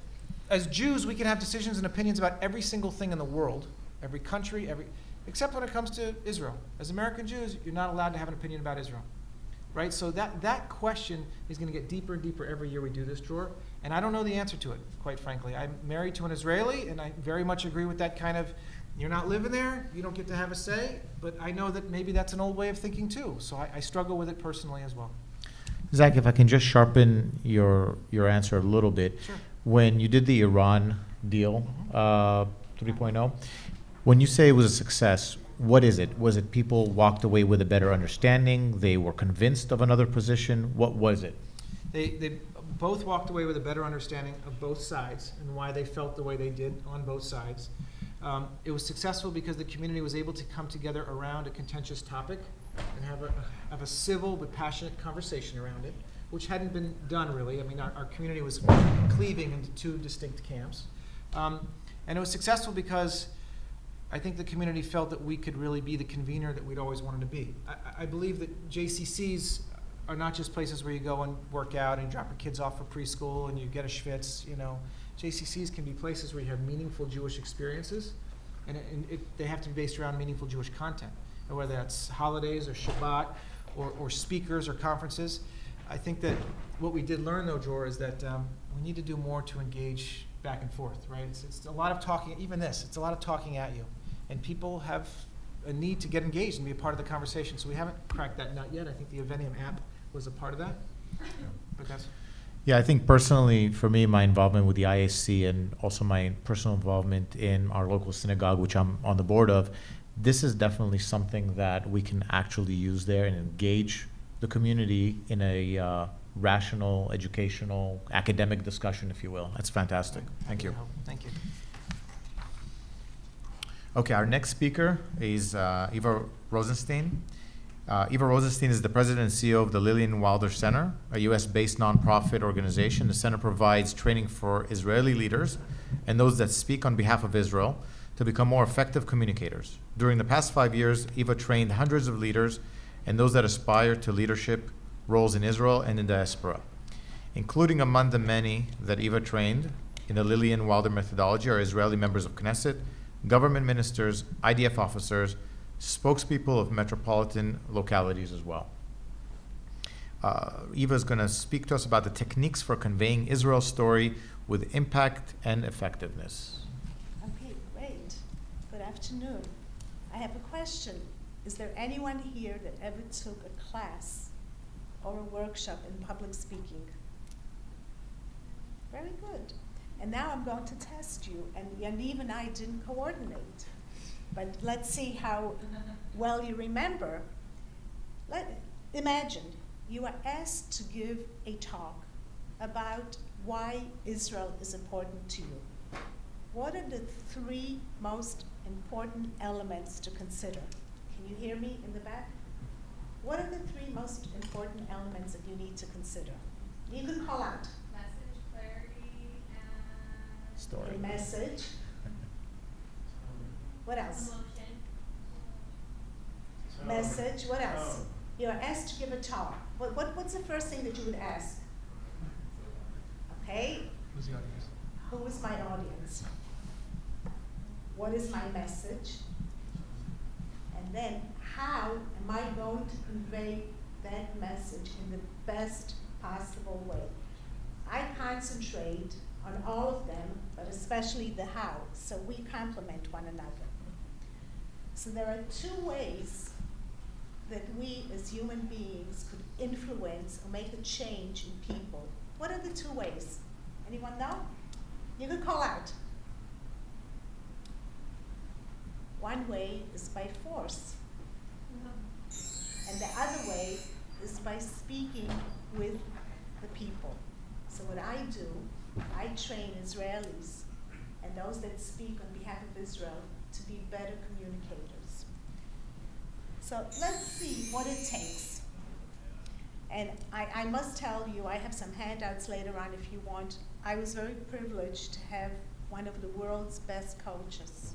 as Jews we can have decisions and opinions about every single thing in the world, every country, except when it comes to Israel? As American Jews, you're not allowed to have an opinion about Israel. Right? So that question is going to get deeper and deeper every year we do this, Dror. And I don't know the answer to it, quite frankly. I'm married to an Israeli, and I very much agree with that kind of, you're not living there, you don't get to have a say, but I know that maybe that's an old way of thinking too. So I struggle with it personally as well. Zach, if I can just sharpen your answer a little bit. Sure. When you did the Iran deal, 3.0, when you say it was a success, what is it? Was it people walked away with a better understanding? They were convinced of another position? What was it? They both walked away with a better understanding of both sides and why they felt the way they did on both sides. It was successful because the community was able to come together around a contentious topic and have a civil but passionate conversation around it, which hadn't been done really. I mean, our community was cleaving into two distinct camps. And it was successful because I think the community felt that we could really be the convener that we'd always wanted to be. I believe that JCCs are not just places where you go and work out and you drop your kids off for preschool and you get a schwitz, you know. JCCs can be places where you have meaningful Jewish experiences, and they have to be based around meaningful Jewish content, and whether that's holidays or Shabbat or speakers or conferences. I think that what we did learn, though, Dror, is that we need to do more to engage back and forth, right? It's a lot of talking, even this, it's a lot of talking at you. And people have a need to get engaged and be a part of the conversation. So we haven't cracked that nut yet. I think the Evenium app was a part of that. But that's... Yeah, I think personally, for me, my involvement with the IAC and also my personal involvement in our local synagogue, which I'm on the board of, this is definitely something that we can actually use there and engage the community in a rational, educational, academic discussion, if you will. That's fantastic. Thank you. Thank you. Okay, our next speaker is Eva Rosenstein. Eva Rosenstein is the president and CEO of the Lilyan Wilder Center, a U.S.-based nonprofit organization. The center provides training for Israeli leaders and those that speak on behalf of Israel to become more effective communicators. During the past 5 years, Eva trained hundreds of leaders and those that aspire to leadership roles in Israel and in Diaspora. Including among the many that Eva trained in the Lilyan Wilder methodology are Israeli members of Knesset, government ministers, IDF officers, spokespeople of metropolitan localities as well. Eva is going to speak to us about the techniques for conveying Israel's story with impact and effectiveness. Okay, great. Good afternoon. I have a question. Is there anyone here that ever took a class or a workshop in public speaking? Very good. And now I'm going to test you, and Yaniv and I didn't coordinate. But let's see how well you remember. Imagine you are asked to give a talk about why Israel is important to you. What are the 3 most important elements to consider? Can you hear me in the back? What are the 3 most important elements that you need to consider? You can call out. Message, clarity, and Story. A message. What else? emotion. Message. What else? You are asked to give a talk. What's the first thing that you would ask? Okay. Who's the audience? Who is my audience? What is my message? And then how am I going to convey that message in the best possible way? I concentrate on all of them, but especially the how, so we complement one another. So there are 2 ways that we as human beings could influence or make a change in people. What are the 2 ways? Anyone know? You can call out. One way is by force, and the other way is by speaking with the people. So what I do, I train Israelis and those that speak on behalf of Israel to be better communicators. So let's see what it takes. And I must tell you, I have some handouts later on if you want. I was very privileged to have one of the world's best coaches.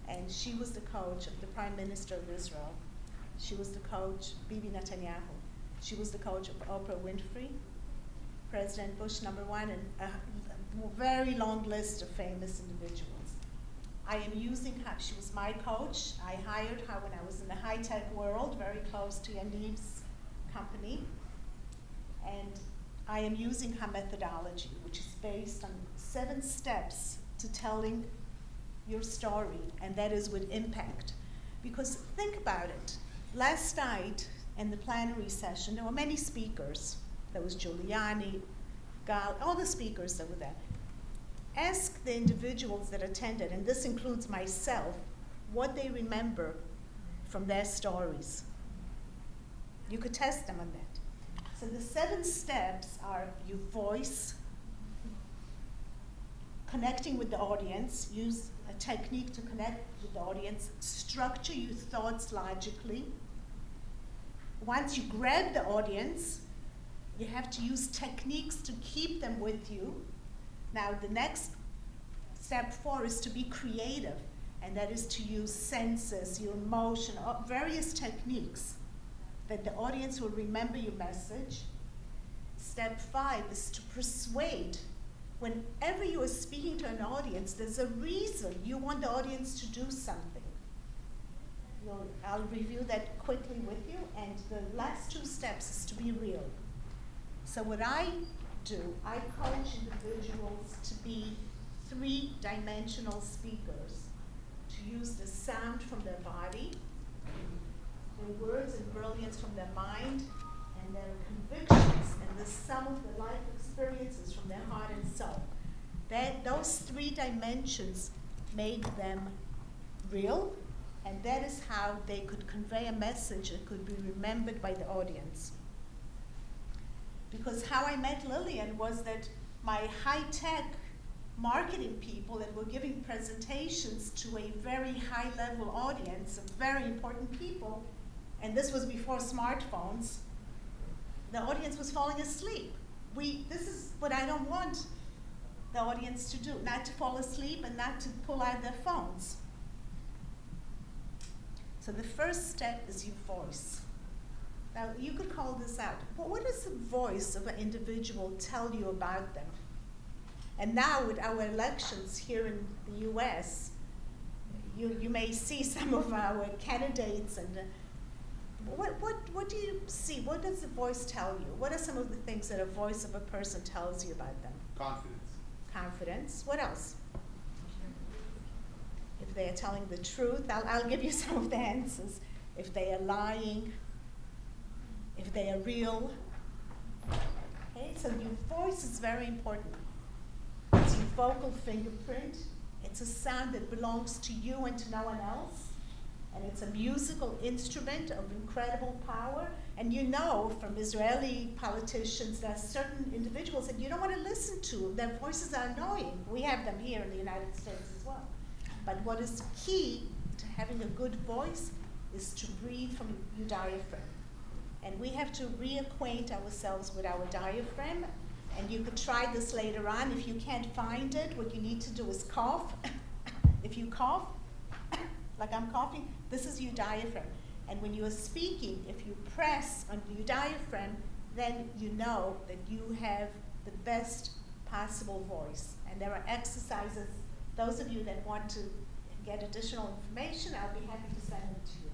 And she was the coach of the Prime Minister of Israel. She was the coach, Bibi Netanyahu. She was the coach of Oprah Winfrey, President Bush #1, and a very long list of famous individuals. I am using her, she was my coach. I hired her when I was in the high-tech world, very close to Yaniv's company. And I am using her methodology, which is based on 7 steps to telling your story, and that is with impact. Because think about it. Last night in the plenary session, there were many speakers. There was Giuliani, Gal, all the speakers that were there. Ask the individuals that attended, and this includes myself, what they remember from their stories. You could test them on that. So the 7 steps are your voice, connecting with the audience, use a technique to connect with the audience, structure your thoughts logically. Once you grab the audience, you have to use techniques to keep them with you. Now the next step 4 is to be creative, and that is to use senses, your emotion, various techniques that the audience will remember your message. Step 5 is to persuade. Whenever you are speaking to an audience, there's a reason you want the audience to do something. I'll review that quickly with you, and the last 2 steps is to be real. So what I do, I coach individuals to be 3-dimensional speakers, to use the sound from their body, their words and brilliance from their mind, and their convictions and the sum of their life experiences from their heart and soul. Those 3 dimensions make them real, and that is how they could convey a message that could be remembered by the audience. Because how I met Lilyan was that my high-tech marketing people that were giving presentations to a very high-level audience of very important people, and this was before smartphones, the audience was falling asleep. This is what I don't want the audience to do, not to fall asleep and not to pull out their phones. So the first step is your voice. Now, you could call this out. But what does the voice of an individual tell you about them? And now with our elections here in the US, you may see some of our candidates, and what do you see? What does the voice tell you? What are some of the things that a voice of a person tells you about them? Confidence. Confidence. What else? If they are telling the truth, I'll give you some of the answers. If they are lying, if they are real. Okay, so your voice is very important. It's your vocal fingerprint. It's a sound that belongs to you and to no one else. And it's a musical instrument of incredible power. And you know from Israeli politicians, there are certain individuals that you don't want to listen to. Their voices are annoying. We have them here in the United States as well. But what is key to having a good voice is to breathe from your diaphragm. And we have to reacquaint ourselves with our diaphragm. And you could try this later on. If you can't find it, what you need to do is cough. If you cough, like I'm coughing, this is your diaphragm. And when you are speaking, if you press on your diaphragm, then you know that you have the best possible voice. And there are exercises. Those of you that want to get additional information, I'll be happy to send it to you.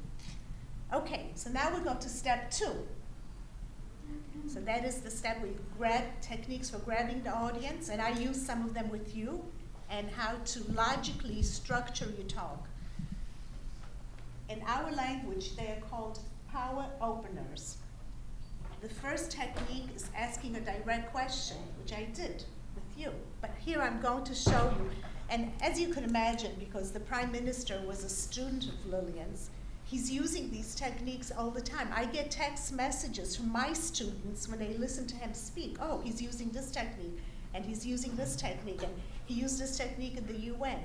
Okay, so now we go to step 2. So that is the step where you grab techniques for grabbing the audience, and I use some of them with you, and how to logically structure your talk. In our language, they are called power openers. The first technique is asking a direct question, which I did with you. But here I'm going to show you. And as you can imagine, because the Prime Minister was a student of Lilyan's, he's using these techniques all the time. I get text messages from my students when they listen to him speak. Oh, he's using this technique, and he's using this technique, and he used this technique in the UN.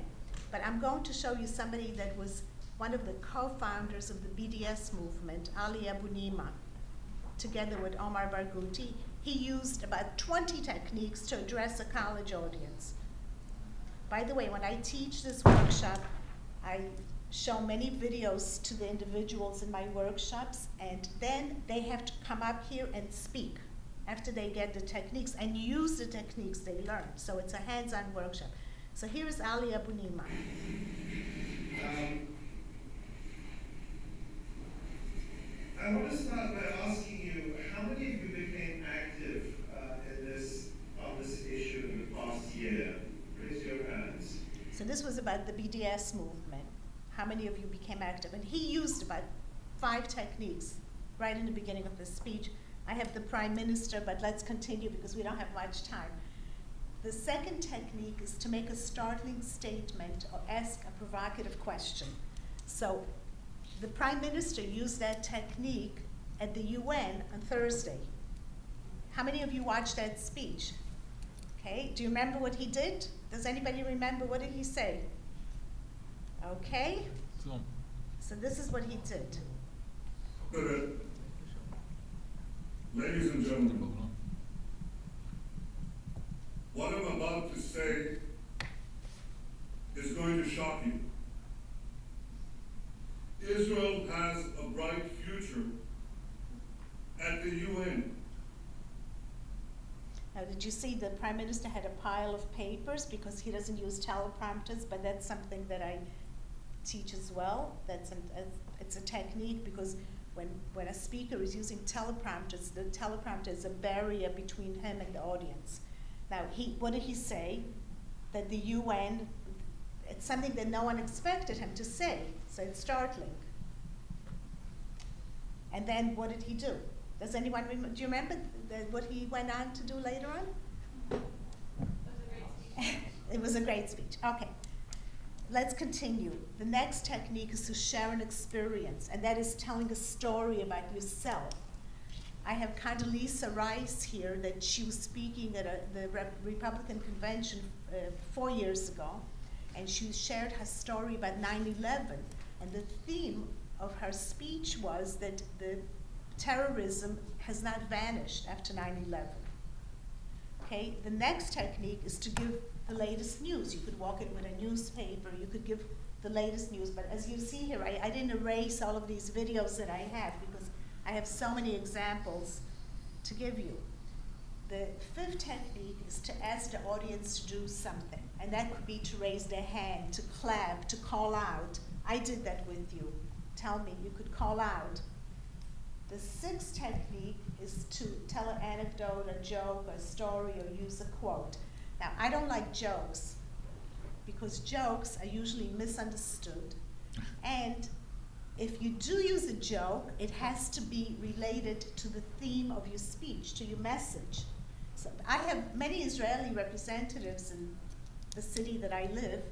But I'm going to show you somebody that was one of the co-founders of the BDS movement, Ali Abu Nima. together with Omar Barghouti, he used about 20 techniques to address a college audience. By the way, when I teach this workshop, I show many videos to the individuals in my workshops, and then they have to come up here and speak after they get the techniques and use the techniques they learned. So it's a hands-on workshop. So here is Ali Abunima. I want to start by asking you, how many of you became active on this issue in the past year? Raise your hands. So this was about the BDS movement. How many of you became active? And he used about 5 techniques right in the beginning of the speech. I have the Prime Minister, but let's continue because we don't have much time. The second technique is to make a startling statement or ask a provocative question. So the Prime Minister used that technique at the UN on Thursday. How many of you watched that speech? Okay, do you remember what he did? Does anybody remember, what did he say? Okay, so this is what he did. Ladies and gentlemen, what I'm about to say is going to shock you. Israel has a bright future at the UN. Now, did you see the Prime Minister had a pile of papers because he doesn't use teleprompters, but that's something that I teach as well. It's a technique because when a speaker is using teleprompters, the teleprompter is a barrier between him and the audience. Now, what did he say? That the UN, it's something that no one expected him to say, so it's startling. And then what did he do? Does anyone do you remember what he went on to do later on? It was a great speech. Okay. Let's continue. The next technique is to share an experience, and that is telling a story about yourself. I have Condoleezza Rice here that she was speaking at the Republican convention 4 years ago, and she shared her story about 9/11, and the theme of her speech was that the terrorism has not vanished after 9/11. Okay, the next technique is to give the latest news. You could walk in with a newspaper, you could give the latest news, but as you see here, I didn't erase all of these videos that I have because I have so many examples to give you. The fifth technique is to ask the audience to do something, and that could be to raise their hand, to clap, to call out. I did that with you. Tell me, you could call out. The sixth technique is to tell an anecdote, a joke, a story, or use a quote. Now, I don't like jokes because jokes are usually misunderstood. And if you do use a joke, it has to be related to the theme of your speech, to your message. So I have many Israeli representatives in the city that I live.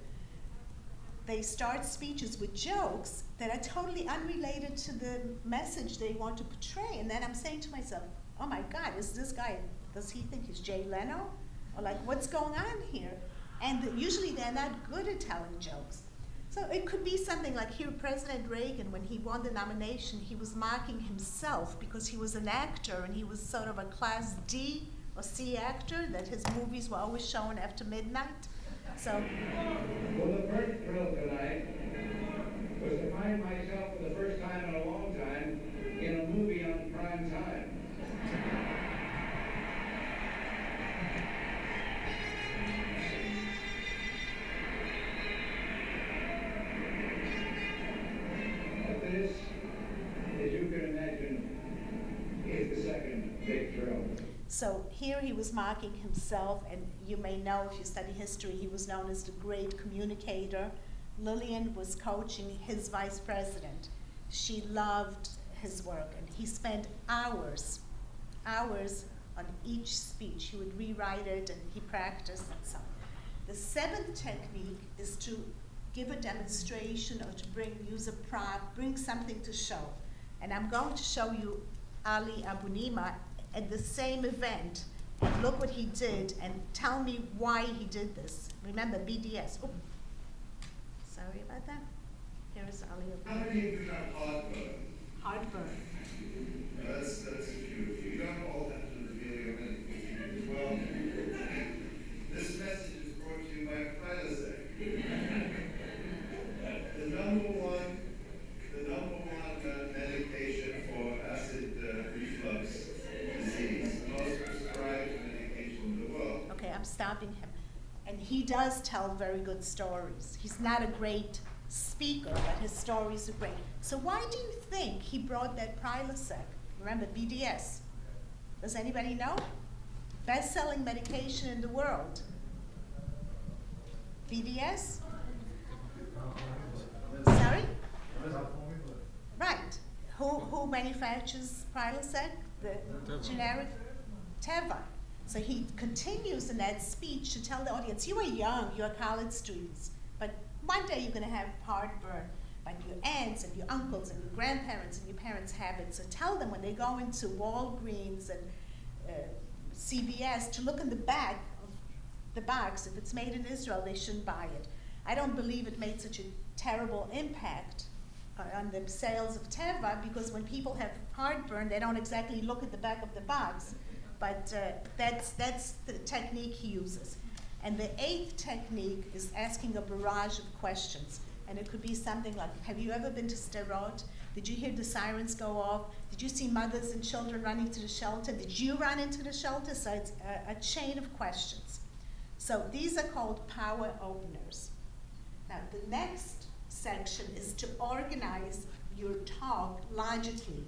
They start speeches with jokes that are totally unrelated to the message they want to portray. And then I'm saying to myself, oh my God, is this guy, does he think he's Jay Leno? Or like, what's going on here? And usually they're not good at telling jokes. So it could be something like here, President Reagan, when he won the nomination, he was mocking himself because he was an actor and he was sort of a class D or C actor, that his movies were always shown after midnight. So. Well, the first thrill tonight was to find myself for the first time in a long time in a movie on prime time. But this, as you can imagine, is the second big thrill. So here he was mocking himself, and you may know if you study history, he was known as the great communicator. Lilyan was coaching his vice president. She loved his work, and he spent hours on each speech. He would rewrite it, and he practiced and so on. The seventh technique is to give a demonstration or to use a prop, bring something to show. And I'm going to show you Ali Abunima at the same event, and look what he did, and tell me why he did this. Remember, BDS. Oh, sorry about that. Here is Ali Abunima. How many of you have heartburn? Heartburn. That's a few I'm stopping him. And he does tell very good stories. He's not a great speaker, but his stories are great. So why do you think he brought that Prilosec? Remember, BDS. Does anybody know? Best-selling medication in the world. BDS? Sorry? Right. Who manufactures Prilosec? The generic? Teva. So he continues in that speech to tell the audience, you are young, you are college students, but one day you're going to have heartburn, but your aunts and your uncles and your grandparents and your parents have it. So tell them when they go into Walgreens and CVS to look in the back of the box. If it's made in Israel, they shouldn't buy it. I don't believe it made such a terrible impact on the sales of Teva, because when people have heartburn, they don't exactly look at the back of the box. But that's the technique he uses. And the 8th technique is asking a barrage of questions. And it could be something like, have you ever been to Sderot? Did you hear the sirens go off? Did you see mothers and children running to the shelter? Did you run into the shelter? So it's a chain of questions. So these are called power openers. Now the next section is to organize your talk logically.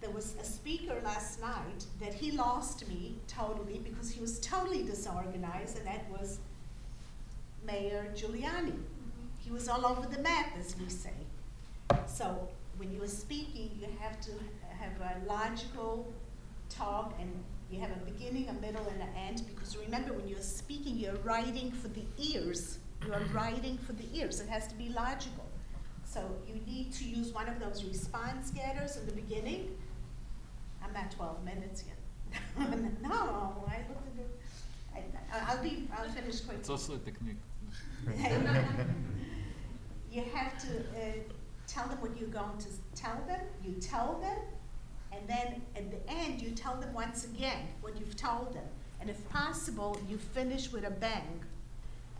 There was a speaker last night that he lost me totally because he was totally disorganized, and that was Mayor Giuliani. He was all over the map, as we say. So when you are speaking, you have to have a logical talk, and you have a beginning, a middle, and an end, because remember, when you're speaking, you're writing for the ears. You are writing for the ears. It has to be logical. So you need to use one of those response getters in the beginning. I'm not 12 minutes yet. No, I looked at it. I'll finish quickly. It's also a technique. You have to tell them what you're going to tell them. You tell them, and then at the end, you tell them once again what you've told them. And if possible, you finish with a bang.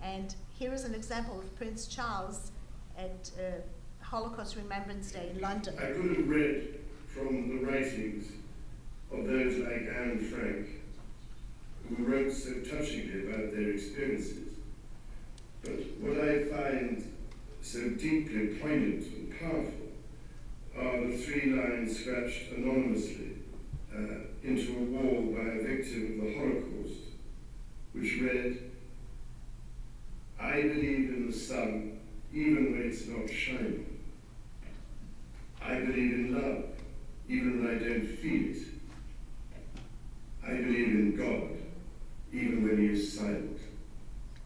And here is an example of Prince Charles at Holocaust Remembrance Day in London. I could have read from the writings of those like Anne Frank, who wrote so touchingly about their experiences. But what I find so deeply poignant and powerful are the 3 lines scratched anonymously into a wall by a victim of the Holocaust, which read, "I believe in the sun even when it's not shining. I believe in love even when I don't feel it. I believe in God even when he is silent."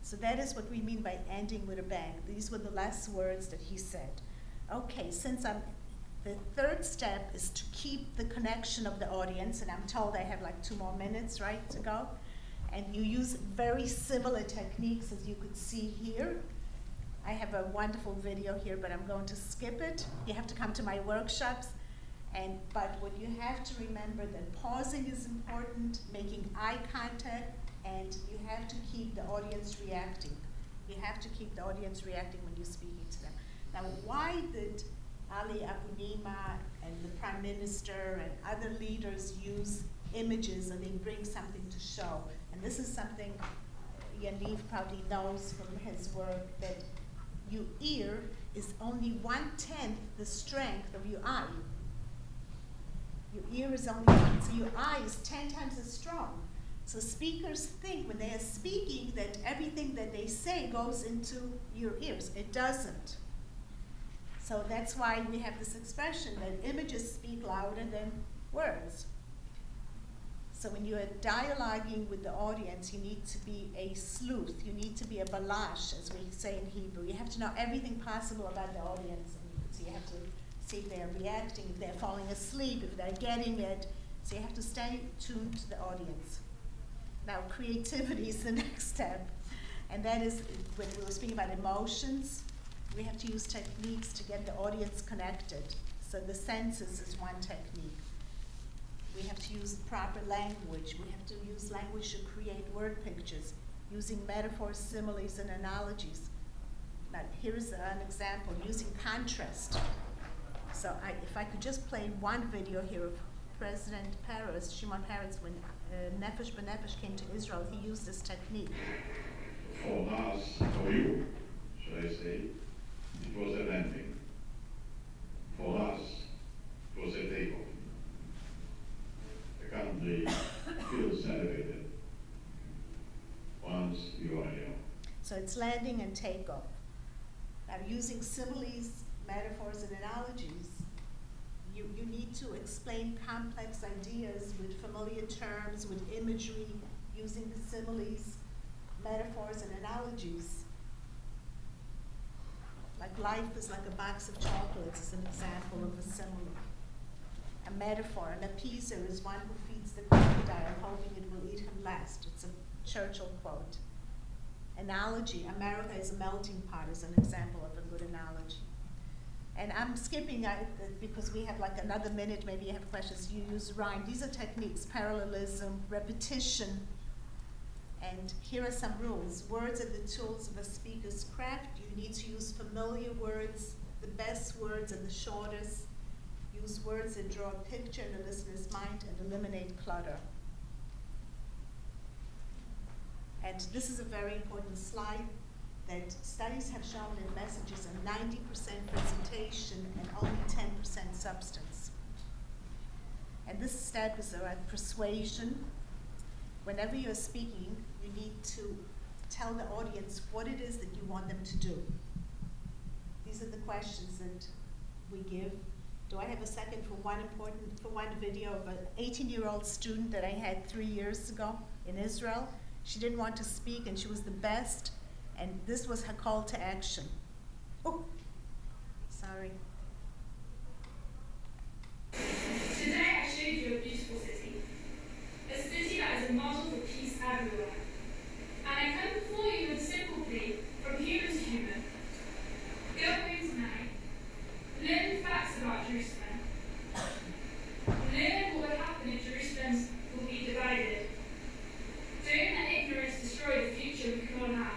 So that is what we mean by ending with a bang. These were the last words that he said. Okay, the 3rd step is to keep the connection of the audience, and I'm told I have like 2 more minutes, right, to go. And you use very similar techniques as you could see here. I have a wonderful video here, but I'm going to skip it. You have to come to my workshops. But what you have to remember, that pausing is important, making eye contact, and you have to keep the audience reacting. You have to keep the audience reacting when you're speaking to them. Now, why did Ali Abunimah and the Prime Minister and other leaders use images and they bring something to show? And this is something Yaniv probably knows from his work, that your ear is only 1/10 the strength of your eye. Your ear is only 1, so your eye is 10 times as strong. So speakers think when they are speaking that everything that they say goes into your ears. It doesn't. So that's why we have this expression that images speak louder than words. So when you are dialoguing with the audience, you need to be a sleuth. You need to be a balash, as we say in Hebrew. You have to know everything possible about the audience. So you have to see if they're reacting, if they're falling asleep, if they're getting it. So you have to stay tuned to the audience. Now, creativity is the next step. And that is, when we were speaking about emotions, we have to use techniques to get the audience connected. So the senses is one technique. We have to use proper language. We have to use language to create word pictures, using metaphors, similes, and analogies. Now, here's an example, using contrast. So if I could just play one video here of President Peres, Shimon Peres, when Nefesh B'Nefesh came to Israel, he used this technique. For us, for you, should I say, it was a landing. For us, it was a takeoff. The country feels elevated once you are here. So it's landing and takeoff. Now, using similes, metaphors, and analogies, you need to explain complex ideas with familiar terms, with imagery, using the similes, metaphors, and analogies. Like life is like a box of chocolates is an example of a simile. A metaphor, an appeaser is one who feeds the crocodile hoping it will eat him last. It's a Churchill quote. Analogy, America is a melting pot is an example of a good analogy. And I'm skipping because we have like another minute, maybe you have questions. You use rhyme. These are techniques, parallelism, repetition. And here are some rules. Words are the tools of a speaker's craft. You need to use familiar words. The best words are the shortest. Use words that draw a picture in the listener's mind and eliminate clutter. And this is a very important slide that studies have shown that messages are 90% presentation and only 10% substance. And this step is around persuasion. Whenever you're speaking, you need to tell the audience what it is that you want them to do. These are the questions that we give. Do I have a second for one video of an 18-year-old student that I had 3 years ago in Israel? She didn't want to speak and she was the best, and this was her call to action. Oh, sorry. Today I showed you a beautiful city. A city that is a model for peace everywhere. And I come before you with a simple plea, from human to human. Go home tonight. Learn the facts about Jerusalem. Learn what would happen if Jerusalem will be divided. Don't let ignorance destroy the future we can all have.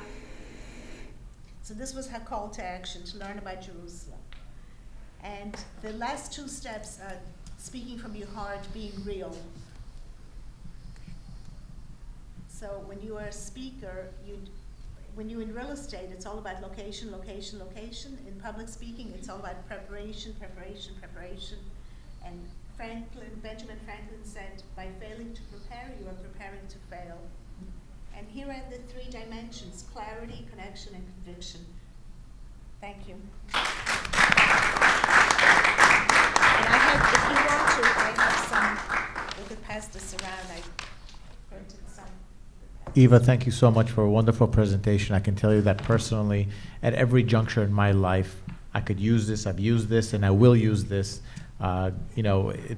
So this was her call to action, to learn about Jerusalem. And the last two steps are speaking from your heart, being real. So when you are a speaker, when you're in real estate, it's all about location, location, location. In public speaking, it's all about preparation, preparation, preparation. And Benjamin Franklin said, by failing to prepare, you are preparing to fail. And here are the three dimensions: clarity, connection, and conviction. Thank you. And I have, if you want to, I have some, we could pass this around. I printed some. Eva, thank you so much for a wonderful presentation. I can tell you that personally, at every juncture in my life, I could use this, I've used this, and I will use this.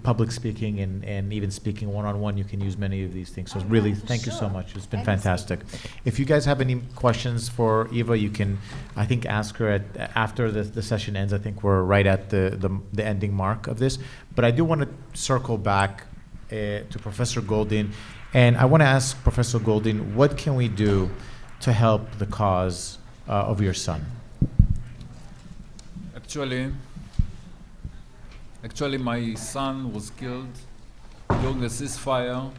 Public speaking and even speaking one-on-one, you can use many of these things. So really, thank you so much. It's been fantastic. If you guys have any questions for Eva, you can, I think, ask her after the session ends. I think we're right at the ending mark of this. But I do want to circle back to Professor Goldin. And I want to ask Professor Goldin, what can we do to help the cause of your son? Actually, my son was killed during the ceasefire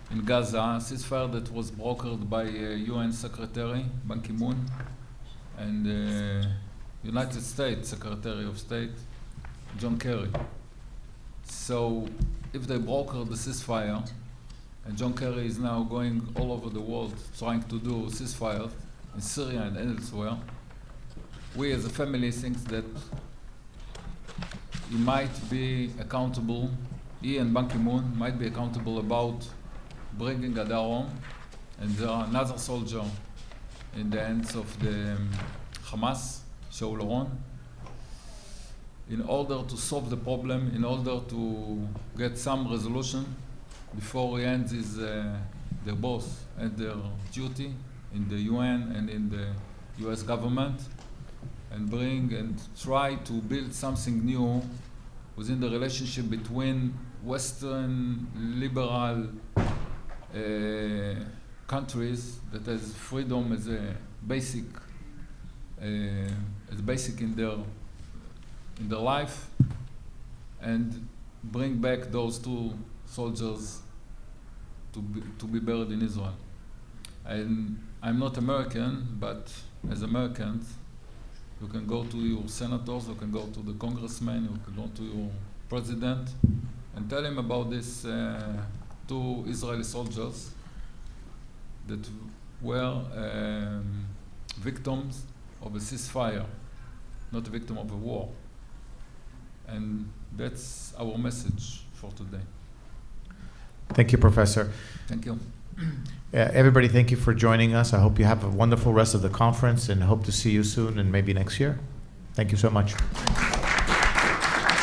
in Gaza, a ceasefire that was brokered by UN Secretary Ban Ki-moon and United States Secretary of State John Kerry. So if they brokered the ceasefire, and John Kerry is now going all over the world trying to do ceasefires in Syria and elsewhere, we as a family think that he might be accountable, he and Ban Ki-moon might be accountable about bringing Hadar home, and there are another soldier in the hands of the Hamas, Shaul Oron, in order to solve the problem, in order to get some resolution before he ends his, their boss and their duty in the UN and in the US government, and bring and try to build something new within the relationship between Western liberal countries that has freedom as a basic in their life, and bring back those two soldiers to be buried in Israel. And I'm not American, but as Americans, you can go to your senators, you can go to the congressman, you can go to your president, and tell him about these 2 Israeli soldiers that were victims of a ceasefire, not a victim of a war. And that's our message for today. Thank you, Professor. Thank you. Everybody, thank you for joining us. I hope you have a wonderful rest of the conference and hope to see you soon and maybe next year. Thank you so much.